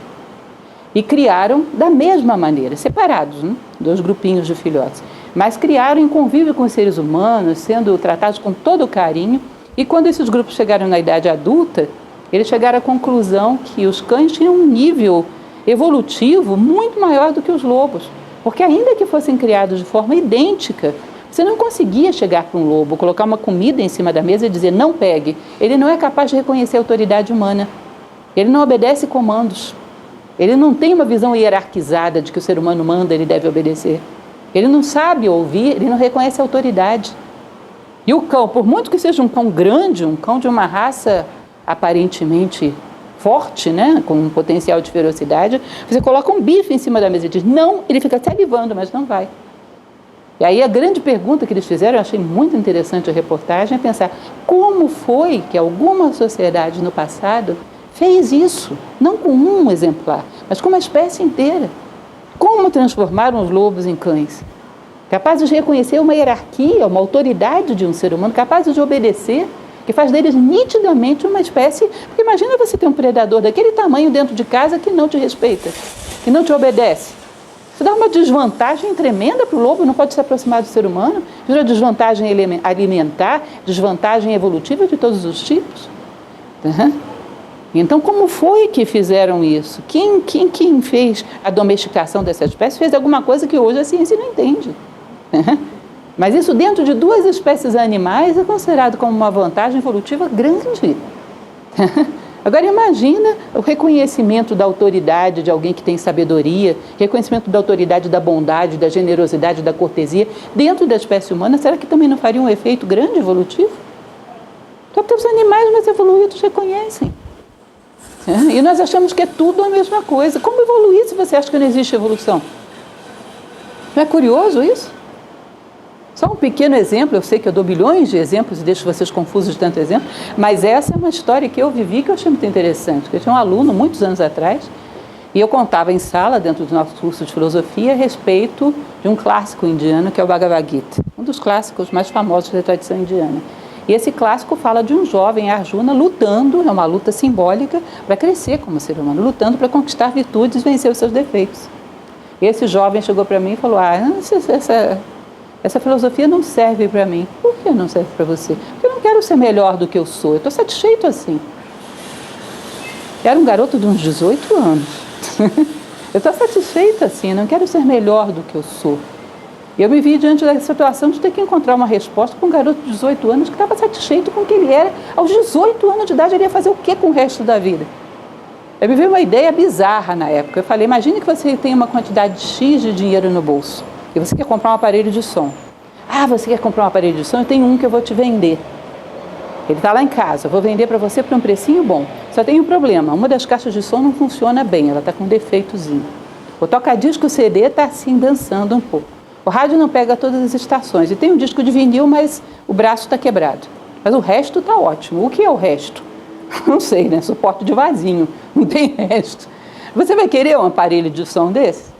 e criaram da mesma maneira, separados, né? Dois grupinhos de filhotes. Mas criaram em convívio com os seres humanos, sendo tratados com todo o carinho. E quando esses grupos chegaram na idade adulta, eles chegaram à conclusão que os cães tinham um nível evolutivo muito maior do que os lobos. Porque ainda que fossem criados de forma idêntica, você não conseguia chegar para um lobo, colocar uma comida em cima da mesa e dizer, não pegue. Ele não é capaz de reconhecer a autoridade humana. Ele não obedece comandos. Ele não tem uma visão hierarquizada de que o ser humano manda, ele deve obedecer. Ele não sabe ouvir, ele não reconhece a autoridade. E o cão, por muito que seja um cão grande, um cão de uma raça aparentemente forte, né, com um potencial de ferocidade, você coloca um bife em cima da mesa e diz, não, ele fica salivando, mas não vai. E aí a grande pergunta que eles fizeram, eu achei muito interessante a reportagem, é pensar como foi que alguma sociedade no passado fez isso, não com um exemplar, mas com uma espécie inteira. Como transformaram os lobos em cães? Capazes de reconhecer uma hierarquia, uma autoridade de um ser humano, capazes de obedecer, que faz deles nitidamente uma espécie... Porque imagina você ter um predador daquele tamanho dentro de casa que não te respeita, que não te obedece. Isso dá uma desvantagem tremenda para o lobo, não pode se aproximar do ser humano, vira desvantagem alimentar, desvantagem evolutiva de todos os tipos. Então, como foi que fizeram isso? Quem fez a domesticação dessa espécie fez alguma coisa que hoje a ciência não entende. Mas isso dentro de duas espécies animais é considerado como uma vantagem evolutiva grande. Agora imagina o reconhecimento da autoridade de alguém que tem sabedoria, reconhecimento da autoridade da bondade, da generosidade, da cortesia, dentro da espécie humana, será que também não faria um efeito grande evolutivo? Só porque os animais mais evoluídos reconhecem. E nós achamos que é tudo a mesma coisa. Como evoluir se você acha que não existe evolução? Não é curioso isso? Só um pequeno exemplo, eu sei que eu dou bilhões de exemplos e deixo vocês confusos de tanto exemplo, mas essa é uma história que eu vivi que eu achei muito interessante. Eu tinha um aluno, muitos anos atrás, E eu contava em sala, dentro do nosso curso de filosofia, a respeito de um clássico indiano, que é o Bhagavad Gita, um dos clássicos mais famosos da tradição indiana. E esse clássico fala de um jovem Arjuna lutando, é uma luta simbólica, para crescer como ser humano, lutando para conquistar virtudes e vencer os seus defeitos. E esse jovem chegou para mim e falou, essa filosofia não serve para mim. Por que não serve para você? Porque eu não quero ser melhor do que eu sou, eu estou satisfeito assim. Era um garoto de uns 18 anos. Eu estou satisfeita assim, não quero ser melhor do que eu sou. E eu me vi diante da situação de ter que encontrar uma resposta para um garoto de 18 anos que estava satisfeito com o que ele era. Aos 18 anos de idade, ele ia fazer o que com o resto da vida? Eu me veio uma ideia bizarra na época. Eu falei, imagine que você tem uma quantidade X de dinheiro no bolso e você quer comprar um aparelho de som. Ah, você quer comprar um aparelho de som? Eu tenho um que eu vou te vender. Ele está lá em casa, eu vou vender para você por um precinho bom. Só tem um problema, uma das caixas de som não funciona bem, ela está com um defeitozinho. O toca-disco CD está assim dançando um pouco. O rádio não pega todas as estações. E tem um disco de vinil, mas o braço está quebrado. Mas o resto está ótimo. O que é o resto? Não sei, né? Suporte de vasinho, não tem resto. Você vai querer um aparelho de som desse?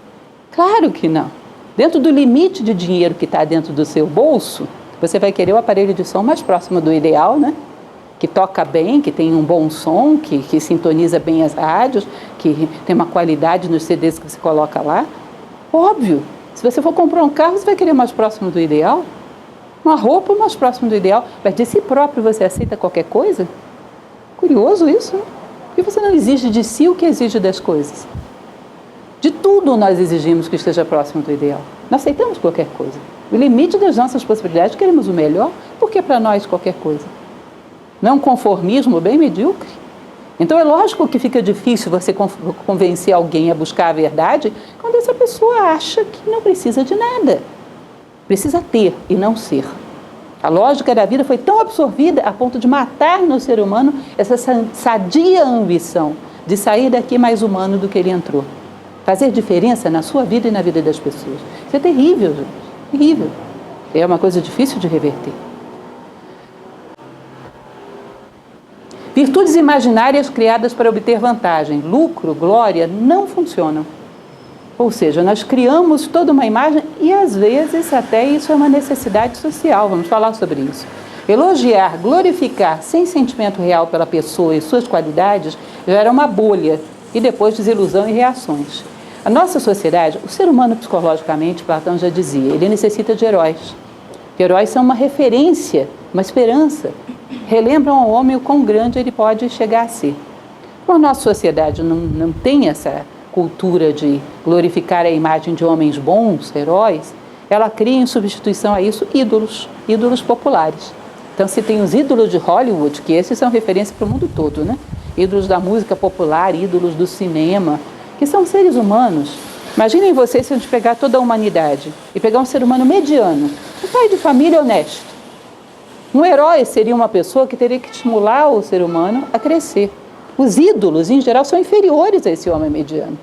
Claro que não. Dentro do limite de dinheiro que está dentro do seu bolso, você vai querer o aparelho de som mais próximo do ideal, né? Que toca bem, que tem um bom som, que sintoniza bem as rádios, que tem uma qualidade nos CDs que você coloca lá. Óbvio, se você for comprar um carro, você vai querer mais próximo do ideal. Uma roupa mais próximo do ideal. Mas de si próprio você aceita qualquer coisa? Curioso isso, né? Porque você não exige de si o que exige das coisas. De tudo nós exigimos que esteja próximo do ideal. Nós aceitamos qualquer coisa. O limite das nossas possibilidades, queremos o melhor, porque para nós qualquer coisa. Não é um conformismo bem medíocre? Então é lógico que fica difícil você convencer alguém a buscar a verdade quando essa pessoa acha que não precisa de nada. Precisa ter e não ser. A lógica da vida foi tão absorvida a ponto de matar no ser humano essa sadia ambição de sair daqui mais humano do que ele entrou. Fazer diferença na sua vida e na vida das pessoas. Isso é terrível, gente. Terrível. É uma coisa difícil de reverter. Virtudes imaginárias criadas para obter vantagem, lucro, glória, não funcionam. Ou seja, nós criamos toda uma imagem e às vezes até isso é uma necessidade social, vamos falar sobre isso. Elogiar, glorificar sem sentimento real pela pessoa e suas qualidades gera uma bolha e depois desilusão e reações. A nossa sociedade, o ser humano psicologicamente, Platão já dizia, ele necessita de heróis. Heróis são uma referência, uma esperança. Relembram ao homem o quão grande ele pode chegar a ser. Como a nossa sociedade não tem essa cultura de glorificar a imagem de homens bons, heróis, ela cria em substituição a isso ídolos populares. Então se tem os ídolos de Hollywood, que esses são referência para o mundo todo, né? Ídolos da música popular, ídolos do cinema, que são seres humanos. Imaginem vocês se a gente pegar toda a humanidade e pegar um ser humano mediano, um pai de família honesto. Um herói seria uma pessoa que teria que estimular o ser humano a crescer. Os ídolos, em geral, são inferiores a esse homem mediano.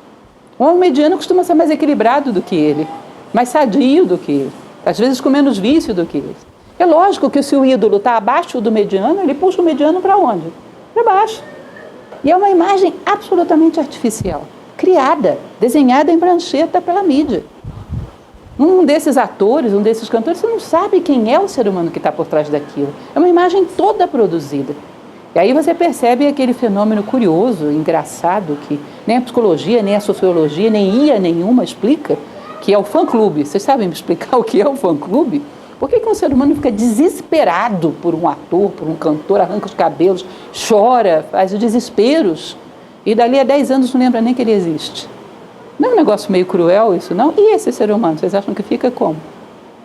O homem mediano costuma ser mais equilibrado do que ele, mais sadio do que ele, às vezes com menos vício do que ele. É lógico que se o ídolo está abaixo do mediano, ele puxa o mediano para onde? Para baixo. E é uma imagem absolutamente artificial, criada, desenhada em prancheta pela mídia. Um desses atores, um desses cantores, você não sabe quem é o ser humano que está por trás daquilo. É uma imagem toda produzida. E aí você percebe aquele fenômeno curioso, engraçado, que nem a psicologia, nem a sociologia, nem IA nenhuma explica, que é o fã-clube. Vocês sabem me explicar o que é o fã-clube? Por que um ser humano fica desesperado por um ator, por um cantor, arranca os cabelos, chora, faz desesperos, e dali a 10 anos não lembra nem que ele existe? Não é um negócio meio cruel isso, não? E esse ser humano, vocês acham que fica como?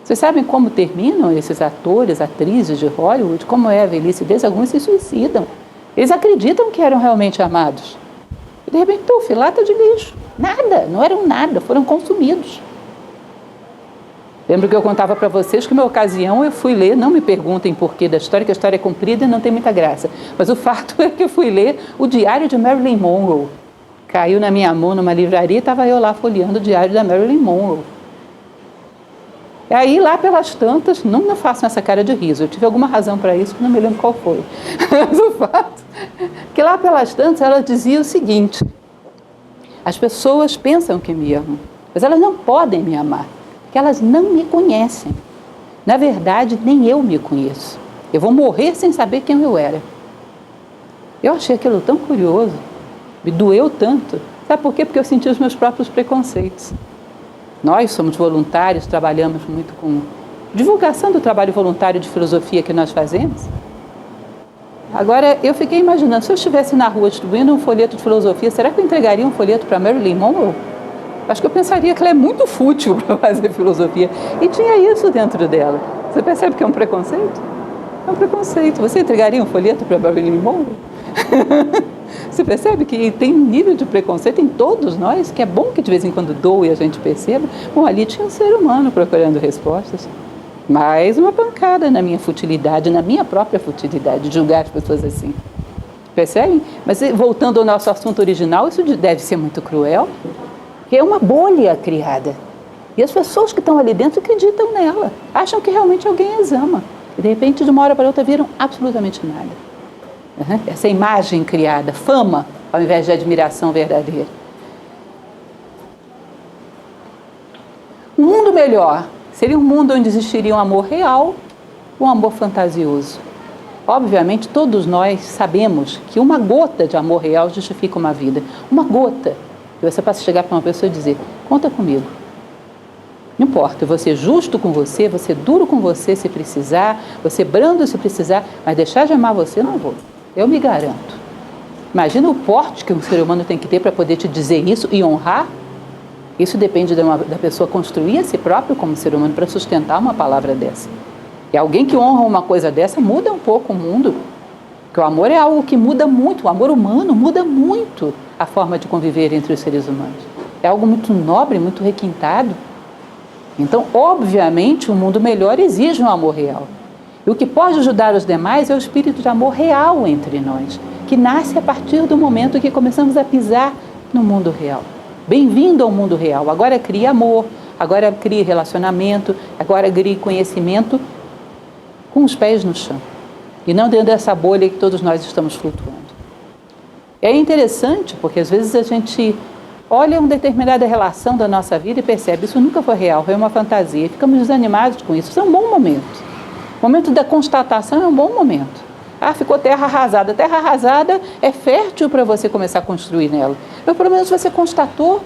Vocês sabem como terminam esses atores, atrizes de Hollywood? Como é a velhice deles? Alguns se suicidam. Eles acreditam que eram realmente amados. E de repente, lata de lixo. Nada, não eram nada, foram consumidos. Lembro que eu contava para vocês que numa ocasião eu fui ler, não me perguntem porquê da história, que a história é comprida e não tem muita graça. Mas o fato é que eu fui ler o diário de Marilyn Monroe. Caiu na minha mão numa livraria e estava eu lá folheando o diário da Marilyn Monroe. E aí, lá pelas tantas, não façam essa cara de riso, eu tive alguma razão para isso, não me lembro qual foi. Mas o fato é que lá pelas tantas ela dizia o seguinte: As pessoas pensam que me amam, mas elas não podem me amar, porque elas não me conhecem. Na verdade, nem eu me conheço. Eu vou morrer sem saber quem eu era. Eu achei aquilo tão curioso, me doeu tanto. Sabe por quê? Porque eu senti os meus próprios preconceitos. Nós somos voluntários, trabalhamos muito com divulgação do trabalho voluntário de filosofia que nós fazemos. Agora, eu fiquei imaginando, se eu estivesse na rua distribuindo um folheto de filosofia, será que eu entregaria um folheto para Marilyn Monroe? Acho que eu pensaria que ela é muito fútil para fazer filosofia. E tinha isso dentro dela. Você percebe que é um preconceito? É um preconceito. Você entregaria um folheto para Marilyn Monroe? Você percebe que tem um nível de preconceito em todos nós, que é bom que de vez em quando doe e a gente perceba. Bom, ali tinha um ser humano procurando respostas. Mais uma pancada na minha futilidade, na minha própria futilidade, de julgar as pessoas assim. Percebem? Mas voltando ao nosso assunto original, isso deve ser muito cruel, porque é uma bolha criada. E as pessoas que estão ali dentro acreditam nela, acham que realmente alguém as ama. E de repente, de uma hora para outra, viram absolutamente nada. Essa imagem criada, fama, ao invés de admiração verdadeira. Um mundo melhor seria um mundo onde existiria um amor real, um amor fantasioso. Obviamente, todos nós sabemos que uma gota de amor real justifica uma vida. Uma gota. E você passa a chegar para uma pessoa e dizer, conta comigo. Não importa, eu vou ser justo com você, vou ser duro com você se precisar, vou ser brando se precisar, mas deixar de amar você não vou. Eu me garanto. Imagina o porte que um ser humano tem que ter para poder te dizer isso e honrar. Isso depende da pessoa construir a si próprio como ser humano para sustentar uma palavra dessa. E alguém que honra uma coisa dessa muda um pouco o mundo. Porque o amor é algo que muda muito, o amor humano muda muito a forma de conviver entre os seres humanos. É algo muito nobre, muito requintado. Então, obviamente, um mundo melhor exige um amor real. E o que pode ajudar os demais é o espírito de amor real entre nós, que nasce a partir do momento que começamos a pisar no mundo real. Bem-vindo ao mundo real. Agora crie amor, agora crie relacionamento, agora crie conhecimento com os pés no chão. E não dentro dessa bolha que todos nós estamos flutuando. É interessante porque às vezes a gente olha uma determinada relação da nossa vida e percebe isso nunca foi real, foi uma fantasia. E ficamos desanimados com isso. Isso é um bom momento. O momento da constatação é um bom momento. Ah, ficou terra arrasada. Terra arrasada é fértil para você começar a construir nela. Mas pelo menos você constatou,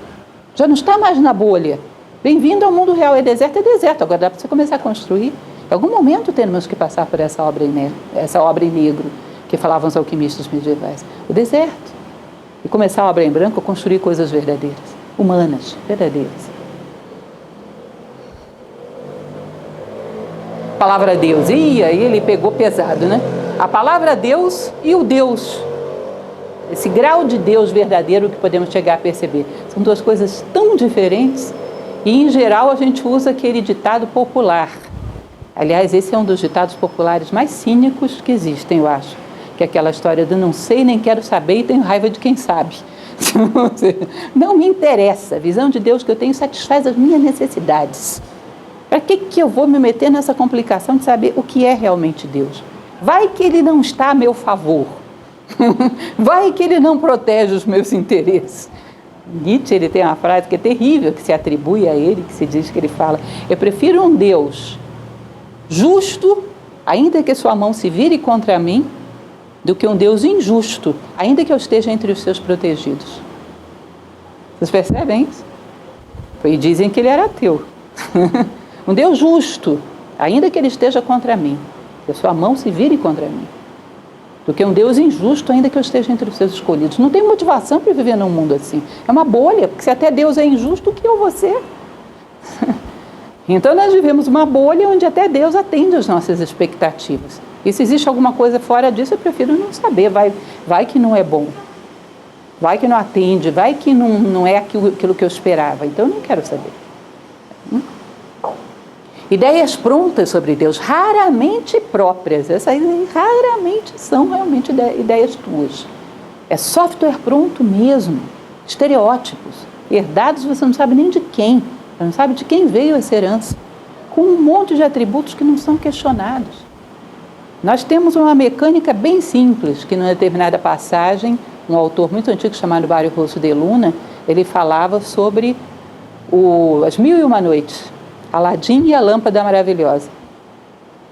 já não está mais na bolha. Bem-vindo ao mundo real. É deserto, agora dá para você começar a construir. Em algum momento temos que passar por essa obra em negro, que falavam os alquimistas medievais. O deserto. E começar a obra em branco, construir coisas verdadeiras, humanas, verdadeiras. Palavra Deus. E aí ele pegou pesado, né? A palavra Deus e o Deus. Esse grau de Deus verdadeiro que podemos chegar a perceber. São duas coisas tão diferentes e, em geral, a gente usa aquele ditado popular. Aliás, esse é um dos ditados populares mais cínicos que existem, eu acho. Que é aquela história do não sei, nem quero saber e tenho raiva de quem sabe. Não me interessa. A visão de Deus que eu tenho satisfaz as minhas necessidades. Para que eu vou me meter nessa complicação de saber o que é realmente Deus? Vai que ele não está a meu favor. Vai que ele não protege os meus interesses. Nietzsche, ele tem uma frase que é terrível, que se atribui a ele, que se diz que ele fala: eu prefiro um Deus justo, ainda que sua mão se vire contra mim, do que um Deus injusto, ainda que eu esteja entre os seus protegidos. Vocês percebem isso? E dizem que ele era ateu. Um Deus justo, ainda que ele esteja contra mim, que a sua mão se vire contra mim, do que um Deus injusto, ainda que eu esteja entre os seus escolhidos. Não tem motivação para viver num mundo assim. É uma bolha, porque se até Deus é injusto, o que eu vou ser? Então nós vivemos uma bolha onde até Deus atende às nossas expectativas. E se existe alguma coisa fora disso, eu prefiro não saber. Vai que não é bom. Vai que não atende. Vai que não é aquilo que eu esperava. Então eu não quero saber. Ideias prontas sobre Deus, raramente próprias. Essas aí raramente são realmente ideias tuas. É software pronto mesmo. Estereótipos. Herdados você não sabe nem de quem. Você não sabe de quem veio essa herança. Com um monte de atributos que não são questionados. Nós temos uma mecânica bem simples, que numa determinada passagem um autor muito antigo chamado Mário Rosso de Luna, ele falava sobre as 1001 Noites, Aladim e a Lâmpada Maravilhosa.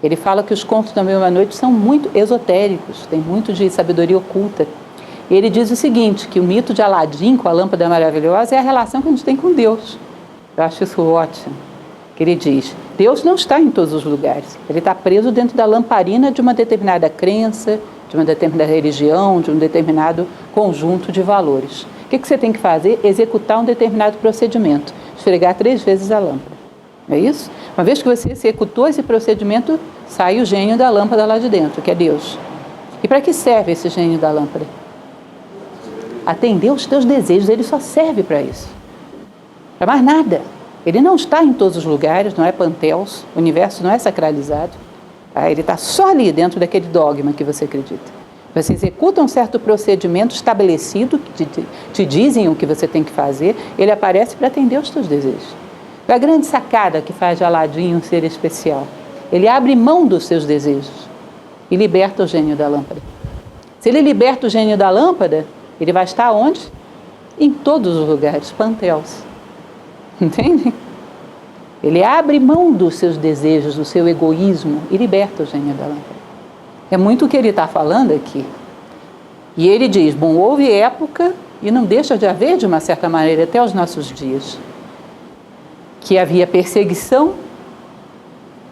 Ele fala que os contos da 1001 Noites são muito esotéricos, tem muito de sabedoria oculta. E ele diz o seguinte, que o mito de Aladim com a Lâmpada Maravilhosa é a relação que a gente tem com Deus. Eu acho isso ótimo. Que ele diz, Deus não está em todos os lugares. Ele está preso dentro da lamparina de uma determinada crença, de uma determinada religião, de um determinado conjunto de valores. O que você tem que fazer? Executar um determinado procedimento. Esfregar 3 vezes a lâmpada. É isso? Uma vez que você executou esse procedimento, sai o gênio da lâmpada lá de dentro, que é Deus. E para que serve esse gênio da lâmpada? Atender os teus desejos, ele só serve para isso. Para mais nada. Ele não está em todos os lugares, não é Panteus, o universo não é sacralizado. Tá? Ele está só ali, dentro daquele dogma que você acredita. Você executa um certo procedimento estabelecido, que te dizem o que você tem que fazer, ele aparece para atender os teus desejos. É a grande sacada que faz de Aladim um ser especial. Ele abre mão dos seus desejos e liberta o gênio da lâmpada. Se ele liberta o gênio da lâmpada, ele vai estar onde? Em todos os lugares, Panteus. Entende? Ele abre mão dos seus desejos, do seu egoísmo e liberta o gênio da lâmpada. É muito o que ele está falando aqui. E ele diz, bom, houve época, e não deixa de haver de uma certa maneira até os nossos dias, que havia perseguição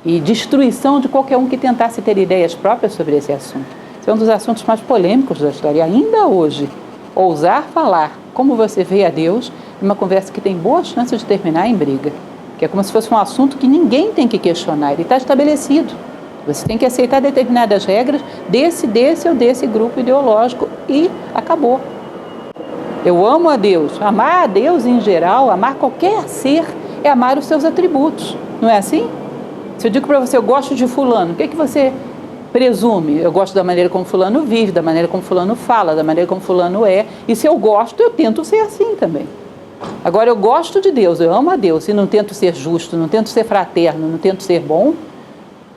e destruição de qualquer um que tentasse ter ideias próprias sobre esse assunto. Esse é um dos assuntos mais polêmicos da história. E ainda hoje, ousar falar como você vê a Deus, uma conversa que tem boa chance de terminar em briga, que é como se fosse um assunto que ninguém tem que questionar, ele está estabelecido. Você tem que aceitar determinadas regras desse ou desse grupo ideológico e acabou. Eu amo a Deus. Amar a Deus em geral, amar qualquer ser, é amar os seus atributos. Não é assim? Se eu digo para você, eu gosto de fulano, o que você presume? Eu gosto da maneira como fulano vive, da maneira como fulano fala, da maneira como fulano é. E se eu gosto, eu tento ser assim também. Agora, eu gosto de Deus, eu amo a Deus, e não tento ser justo, não tento ser fraterno, não tento ser bom,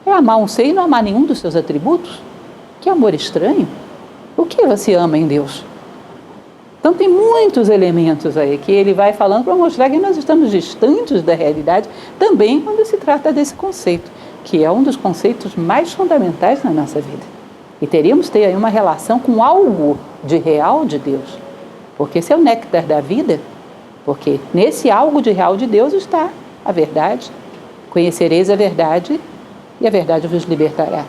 é amar um ser e não amar nenhum dos seus atributos? Que amor estranho! O que você ama em Deus? Então, tem muitos elementos aí que ele vai falando para mostrar que nós estamos distantes da realidade, também quando se trata desse conceito, que é um dos conceitos mais fundamentais na nossa vida. E teríamos que ter aí uma relação com algo de real de Deus, porque esse é o néctar da vida. Porque nesse algo de real de Deus está a verdade. Conhecereis a verdade e a verdade vos libertará.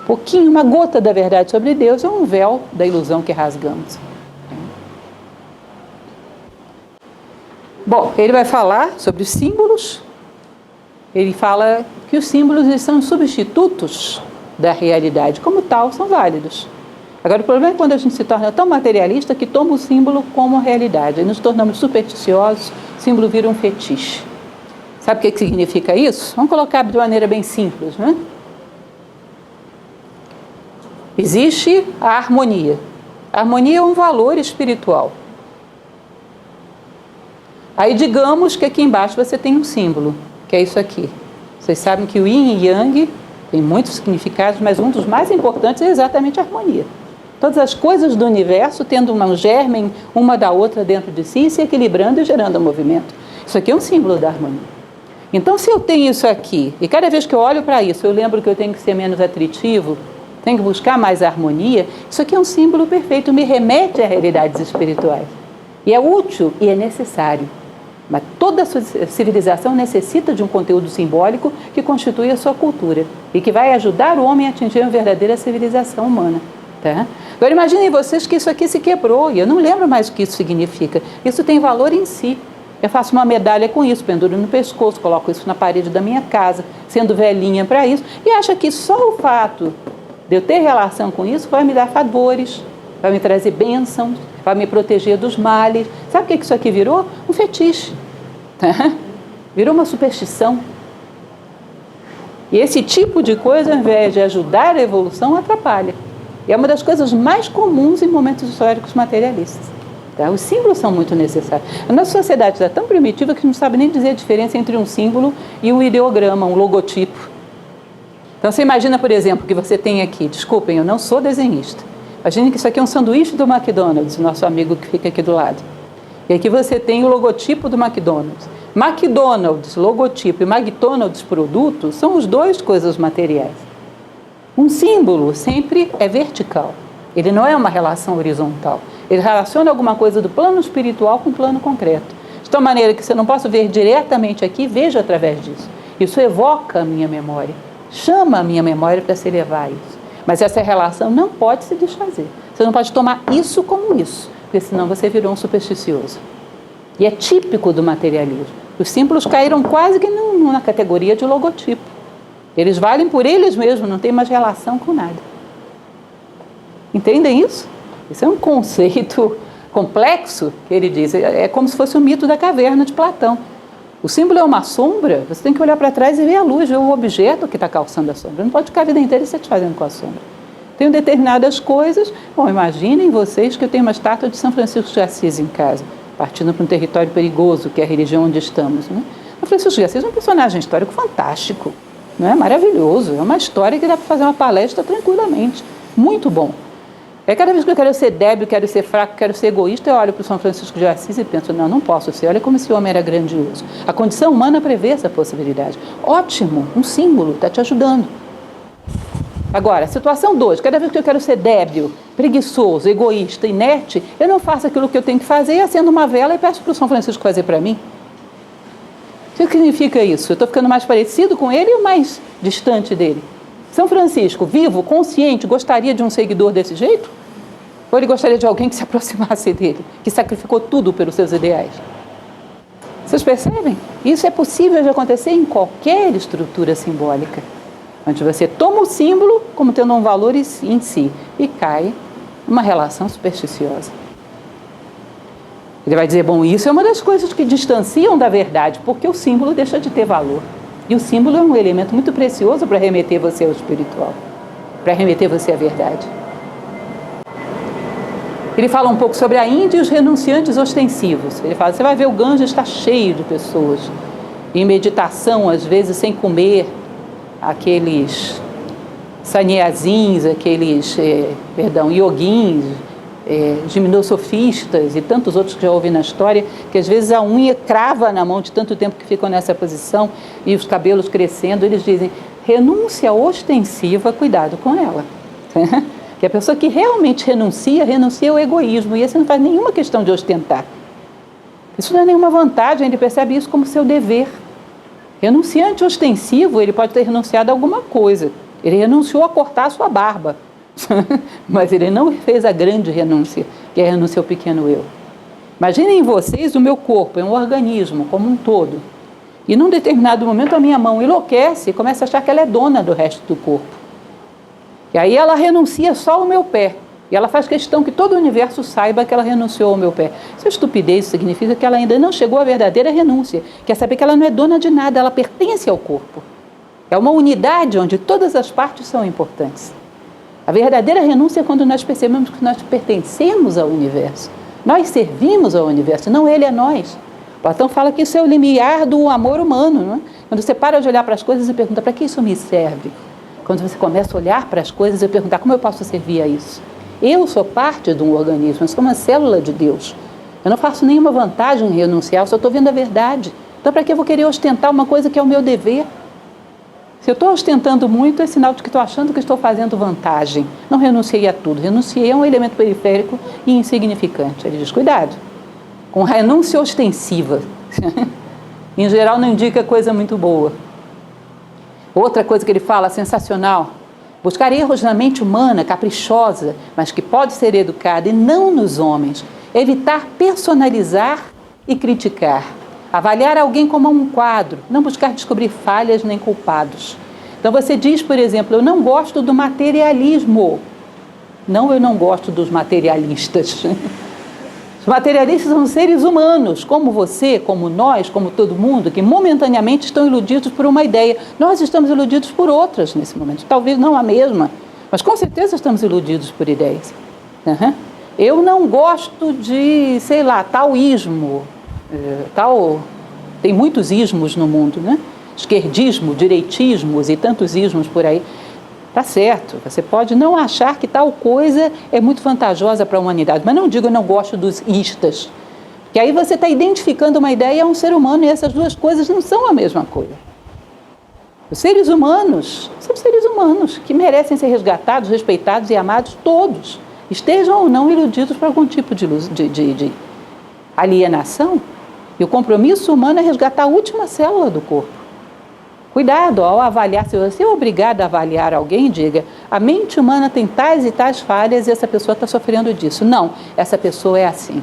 Pouquinho, uma gota da verdade sobre Deus é um véu da ilusão que rasgamos. Bom, ele vai falar sobre os símbolos. Ele fala que os símbolos são substitutos da realidade. Como tal, são válidos. Agora, o problema é quando a gente se torna tão materialista que toma o símbolo como realidade. E nos tornamos supersticiosos, o símbolo vira um fetiche. Sabe o que significa isso? Vamos colocar de maneira bem simples, né? Existe a harmonia. A harmonia é um valor espiritual. Aí digamos que aqui embaixo você tem um símbolo, que é isso aqui. Vocês sabem que o yin e yang tem muitos significados, mas um dos mais importantes é exatamente a harmonia. Todas as coisas do universo tendo um germen uma da outra dentro de si, se equilibrando e gerando movimento. Isso aqui é um símbolo da harmonia. Então, se eu tenho isso aqui, e cada vez que eu olho para isso, eu lembro que eu tenho que ser menos atritivo, tenho que buscar mais harmonia, isso aqui é um símbolo perfeito, me remete a realidades espirituais. E é útil e é necessário. Mas toda a civilização necessita de um conteúdo simbólico que constitui a sua cultura e que vai ajudar o homem a atingir uma verdadeira civilização humana. Tá? Agora imaginem vocês que isso aqui se quebrou e eu não lembro mais o que isso significa. Isso tem valor em si. Eu faço uma medalha com isso, penduro no pescoço, coloco isso na parede da minha casa, sendo velhinha para isso, e acho que só o fato de eu ter relação com isso vai me dar favores, vai me trazer bênçãos, vai me proteger dos males. Sabe o que isso aqui virou? Um fetiche. Tá? Virou uma superstição. E esse tipo de coisa, ao invés de ajudar a evolução, atrapalha. E é uma das coisas mais comuns em momentos históricos materialistas. Tá? Os símbolos são muito necessários. A nossa sociedade está tão primitiva que não sabe nem dizer a diferença entre um símbolo e um ideograma, um logotipo. Então você imagina, por exemplo, que você tem aqui, desculpem, eu não sou desenhista, Imagine que isso aqui é um sanduíche do McDonald's, nosso amigo que fica aqui do lado. E aqui você tem o logotipo do McDonald's. McDonald's, logotipo, e McDonald's, produto, são os dois coisas materiais. Um símbolo sempre é vertical. Ele não é uma relação horizontal. Ele relaciona alguma coisa do plano espiritual com o plano concreto. De tal maneira que se eu não posso ver diretamente aqui, vejo através disso. Isso evoca a minha memória, chama a minha memória para se elevar a isso. Mas essa relação não pode se desfazer. Você não pode tomar isso como isso, porque senão você virou um supersticioso. E é típico do materialismo. Os símbolos caíram quase que na categoria de logotipo. Eles valem por eles mesmos, não tem mais relação com nada. Entendem isso? Isso é um conceito complexo, que ele diz. É como se fosse o mito da caverna de Platão. O símbolo é uma sombra, você tem que olhar para trás e ver a luz, ver o objeto que está calçando a sombra. Não pode ficar a vida inteira satisfazendo com a sombra. Tem determinadas coisas. Bom, imaginem vocês que eu tenho uma estátua de São Francisco de Assis em casa, partindo para um território perigoso, que é a religião onde estamos. Né? São Francisco de Assis é um personagem histórico fantástico, não é? Maravilhoso. É uma história que dá para fazer uma palestra tranquilamente. Muito bom. Cada vez que eu quero ser débil, quero ser fraco, quero ser egoísta, eu olho para o São Francisco de Assis e penso, não posso ser. Olha como esse homem era grandioso. A condição humana prevê essa possibilidade. Ótimo, um símbolo, está te ajudando. Agora, situação 2, cada vez que eu quero ser débil, preguiçoso, egoísta, inerte, eu não faço aquilo que eu tenho que fazer, acendo uma vela e peço para o São Francisco fazer para mim. O que significa isso? Eu estou ficando mais parecido com ele ou mais distante dele? São Francisco, vivo, consciente, gostaria de um seguidor desse jeito? Ou ele gostaria de alguém que se aproximasse dele, que sacrificou tudo pelos seus ideais? Vocês percebem? Isso é possível de acontecer em qualquer estrutura simbólica, onde você toma o símbolo como tendo um valor em si e cai numa relação supersticiosa. Ele vai dizer, bom, isso é uma das coisas que distanciam da verdade, porque o símbolo deixa de ter valor. E o símbolo é um elemento muito precioso para remeter você ao espiritual, para remeter você à verdade. Ele fala um pouco sobre a Índia e os renunciantes ostensivos. Ele fala, você vai ver o Ganges está cheio de pessoas em meditação, às vezes sem comer, aqueles sannyasins, aqueles, yoguins, gimnosofistas e tantos outros que já ouvi na história, que às vezes a unha crava na mão de tanto tempo que ficam nessa posição e os cabelos crescendo. Eles dizem, renúncia ostensiva, cuidado com ela. Que a pessoa que realmente renuncia ao egoísmo, e esse não faz nenhuma questão de ostentar. Isso não é nenhuma vantagem, ele percebe isso como seu dever. Renunciante ostensivo, ele pode ter renunciado a alguma coisa. Ele renunciou a cortar a sua barba. Mas ele não fez a grande renúncia, que é a renúncia ao pequeno eu. Imaginem vocês, o meu corpo é um organismo como um todo. E num determinado momento a minha mão enlouquece e começa a achar que ela é dona do resto do corpo. E aí ela renuncia só ao meu pé. E ela faz questão que todo o universo saiba que ela renunciou ao meu pé. Essa estupidez significa que ela ainda não chegou à verdadeira renúncia. Quer saber que ela não é dona de nada, ela pertence ao corpo. É uma unidade onde todas as partes são importantes. A verdadeira renúncia é quando nós percebemos que nós pertencemos ao universo. Nós servimos ao universo, não ele a nós. Platão fala que isso é o limiar do amor humano. Não é? Quando você para de olhar para as coisas e pergunta, para que isso me serve? Quando você começa a olhar para as coisas e perguntar, como eu posso servir a isso? Eu sou parte de um organismo, eu sou uma célula de Deus. Eu não faço nenhuma vantagem em renunciar, eu só estou vendo a verdade. Então, para que eu vou querer ostentar uma coisa que é o meu dever? Se eu estou ostentando muito, é sinal de que estou achando que estou fazendo vantagem. Não renunciei a tudo, renunciei a um elemento periférico e insignificante. Ele diz, cuidado, com renúncia ostensiva. Em geral, não indica coisa muito boa. Outra coisa que ele fala, sensacional, buscar erros na mente humana, caprichosa, mas que pode ser educada, e não nos homens. Evitar personalizar e criticar. Avaliar alguém como um quadro, não buscar descobrir falhas nem culpados. Então você diz, por exemplo, eu não gosto do materialismo. Não, eu não gosto dos materialistas. Os materialistas são seres humanos, como você, como nós, como todo mundo, que momentaneamente estão iludidos por uma ideia. Nós estamos iludidos por outras nesse momento. Talvez não a mesma, mas com certeza estamos iludidos por ideias. Eu não gosto de, taoísmo. Tem muitos ismos no mundo, né? Esquerdismo, direitismos e tantos ismos por aí. Tá certo, você pode não achar que tal coisa é muito vantajosa para a humanidade, mas não digo eu não gosto dos istas, que aí você está identificando uma ideia a um ser humano e essas duas coisas não são a mesma coisa. Os seres humanos são seres humanos que merecem ser resgatados, respeitados e amados todos, estejam ou não iludidos por algum tipo de alienação. E o compromisso humano é resgatar a última célula do corpo. Cuidado ao avaliar, se você é obrigado a avaliar alguém, diga, a mente humana tem tais e tais falhas e essa pessoa está sofrendo disso. Não, essa pessoa é assim.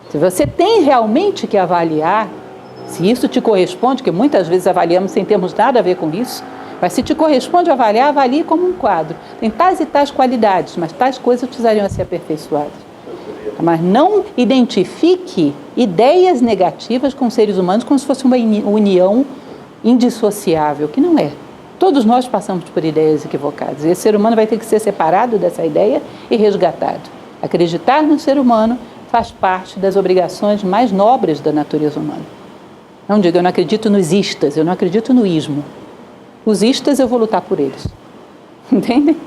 Se você tem realmente que avaliar, se isso te corresponde, que muitas vezes avaliamos sem termos nada a ver com isso, mas se te corresponde avaliar, avalie como um quadro. Tem tais e tais qualidades, mas tais coisas precisariam ser aperfeiçoadas. Mas não identifique ideias negativas com seres humanos como se fosse uma união indissociável, que não é. Todos nós passamos por ideias equivocadas. Esse ser humano vai ter que ser separado dessa ideia e resgatado. Acreditar no ser humano faz parte das obrigações mais nobres da natureza humana. Não diga, eu não acredito nos istas, eu não acredito no ismo. Os istas eu vou lutar por eles. Entendem?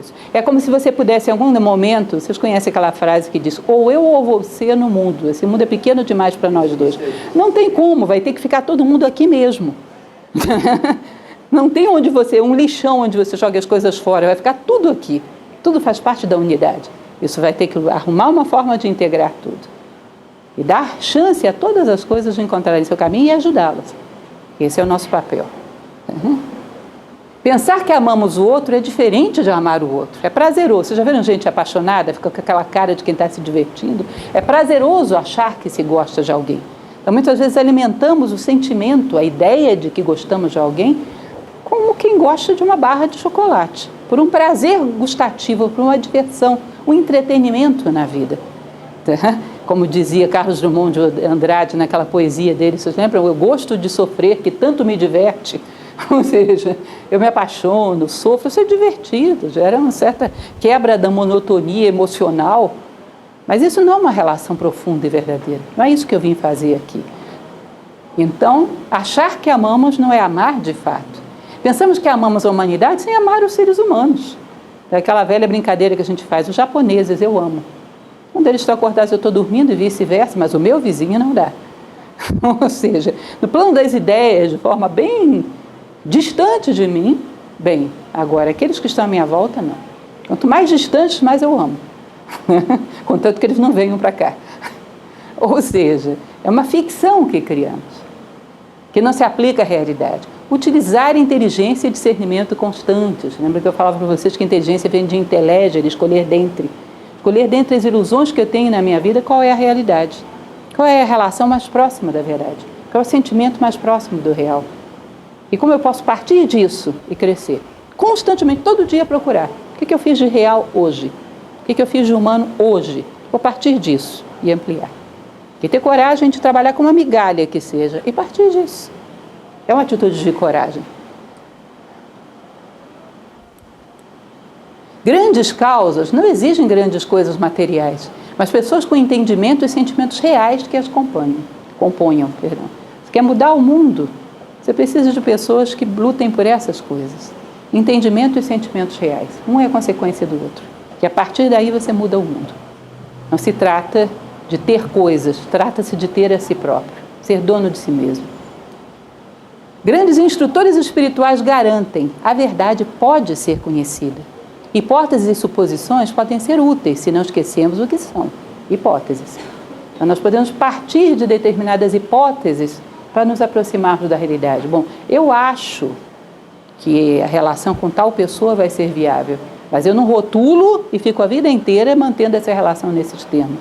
Isso. É como se você pudesse, em algum momento, vocês conhecem aquela frase que diz, ou eu ou você no mundo, esse mundo é pequeno demais para nós dois. Não tem como, vai ter que ficar todo mundo aqui mesmo. Não tem onde você, um lixão onde você joga as coisas fora, vai ficar tudo aqui. Tudo faz parte da unidade. Isso vai ter que arrumar uma forma de integrar tudo. E dar chance a todas as coisas de encontrarem seu caminho e ajudá-las. Esse é o nosso papel. Pensar que amamos o outro é diferente de amar o outro. É prazeroso. Vocês já viram gente apaixonada, fica com aquela cara de quem está se divertindo? É prazeroso achar que se gosta de alguém. Então, muitas vezes alimentamos o sentimento, a ideia de que gostamos de alguém, como quem gosta de uma barra de chocolate. Por um prazer gustativo, por uma diversão, um entretenimento na vida. Como dizia Carlos Drummond de Andrade naquela poesia dele, vocês lembram? Eu gosto de sofrer, que tanto me diverte. Ou seja, eu me apaixono, sofro, isso é divertido, gera uma certa quebra da monotonia emocional. Mas isso não é uma relação profunda e verdadeira. Não é isso que eu vim fazer aqui. Então, achar que amamos não é amar de fato. Pensamos que amamos a humanidade sem amar os seres humanos. É aquela velha brincadeira que a gente faz. Os japoneses eu amo. Quando eles estão acordados eu estou dormindo e vice-versa, mas o meu vizinho não dá. Ou seja, no plano das ideias, de forma bem distante de mim, bem, agora aqueles que estão à minha volta, não. Quanto mais distantes, mais eu amo. Contanto que eles não venham para cá. Ou seja, é uma ficção que criamos, que não se aplica à realidade. Utilizar inteligência e discernimento constantes. Lembra que eu falava para vocês que inteligência vem de inteligere, escolher dentre. Escolher dentre as ilusões que eu tenho na minha vida, qual é a realidade. Qual é a relação mais próxima da verdade. Qual é o sentimento mais próximo do real. E como eu posso partir disso e crescer. Constantemente, todo dia procurar. O que eu fiz de real hoje? O que eu fiz de humano hoje? Vou partir disso e ampliar. E ter coragem de trabalhar com uma migalha que seja e partir disso. É uma atitude de coragem. Grandes causas não exigem grandes coisas materiais, mas pessoas com entendimento e sentimentos reais que as componham. Você quer mudar o mundo? Você precisa de pessoas que lutem por essas coisas. Entendimento e sentimentos reais. Um é a consequência do outro. Que a partir daí você muda o mundo. Não se trata de ter coisas, trata-se de ter a si próprio, ser dono de si mesmo. Grandes instrutores espirituais garantem, a verdade pode ser conhecida. Hipóteses e suposições podem ser úteis se não esquecemos o que são, hipóteses. Então nós podemos partir de determinadas hipóteses para nos aproximarmos da realidade. Bom, eu acho que a relação com tal pessoa vai ser viável, mas eu não rotulo e fico a vida inteira mantendo essa relação nesses termos.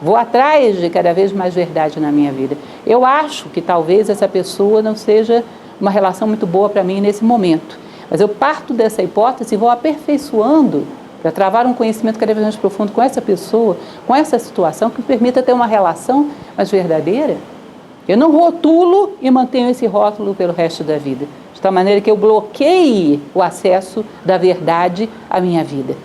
Vou atrás de cada vez mais verdade na minha vida. Eu acho que talvez essa pessoa não seja uma relação muito boa para mim nesse momento, mas eu parto dessa hipótese e vou aperfeiçoando para travar um conhecimento cada vez mais profundo com essa pessoa, com essa situação, que me permita ter uma relação mais verdadeira. Eu não rotulo e mantenho esse rótulo pelo resto da vida, de tal maneira que eu bloqueie o acesso da verdade à minha vida.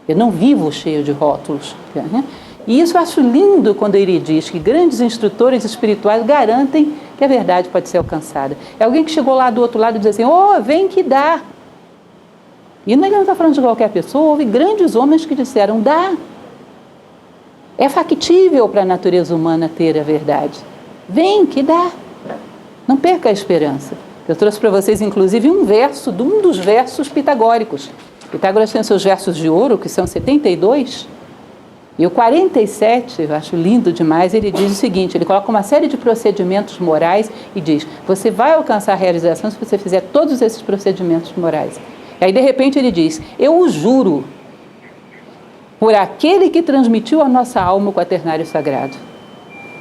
Eu não vivo cheio de rótulos. Né? E isso eu acho lindo quando ele diz que grandes instrutores espirituais garantem que a verdade pode ser alcançada. É alguém que chegou lá do outro lado e diz assim, vem que dá. E ele não está falando de qualquer pessoa, houve grandes homens que disseram, dá. É factível para a natureza humana ter a verdade. Vem, que dá. Não perca a esperança. Eu trouxe para vocês, inclusive, um dos versos pitagóricos. Pitágoras tem seus versos de ouro, que são 72, e o 47, eu acho lindo demais, ele diz o seguinte, ele coloca uma série de procedimentos morais e diz, você vai alcançar a realização se você fizer todos esses procedimentos morais. E aí, de repente, ele diz, eu o juro, por aquele que transmitiu a nossa alma o quaternário sagrado.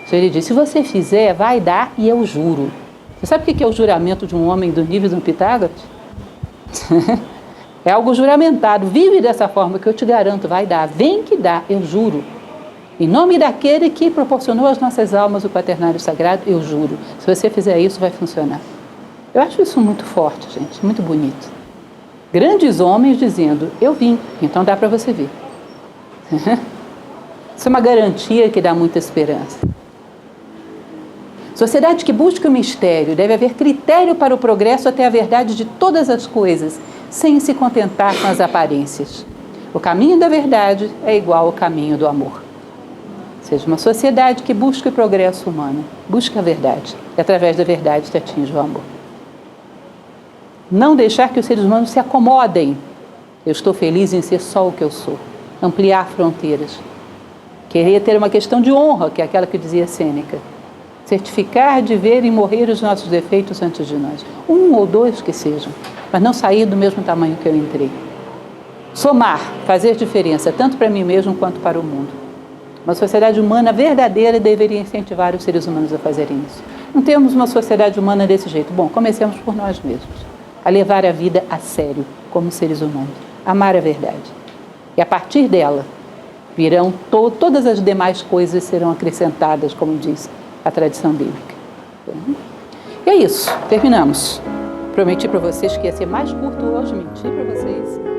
Então, ele diz, se você fizer, vai dar e eu juro. Você sabe o que é o juramento de um homem do nível do Pitágoras? É algo juramentado. Vive dessa forma que eu te garanto, vai dar. Vem que dá, eu juro. Em nome daquele que proporcionou às nossas almas o quaternário sagrado, eu juro. Se você fizer isso, vai funcionar. Eu acho isso muito forte, gente, muito bonito. Grandes homens dizendo, eu vim, então dá para você vir. Isso é uma garantia que dá muita esperança. Sociedade que busca o mistério, deve haver critério para o progresso até a verdade de todas as coisas, sem se contentar com as aparências. O caminho da verdade é igual ao caminho do amor. Seja uma sociedade que busca o progresso humano, busca a verdade, e através da verdade se atinge o amor. Não deixar que os seres humanos se acomodem. Eu estou feliz em ser só o que eu sou. Ampliar fronteiras. Querer ter uma questão de honra, que é aquela que dizia Sêneca. Certificar de ver e morrer os nossos defeitos antes de nós. 1 ou 2 que sejam, mas não sair do mesmo tamanho que eu entrei. Somar, fazer diferença, tanto para mim mesmo quanto para o mundo. Uma sociedade humana verdadeira deveria incentivar os seres humanos a fazerem isso. Não temos uma sociedade humana desse jeito. Bom, comecemos por nós mesmos. A levar a vida a sério, como seres humanos. Amar a verdade. E a partir dela, virão todas as demais coisas serão acrescentadas, como diz a tradição bíblica. E é isso, terminamos. Prometi para vocês que ia ser mais curto hoje, menti para vocês.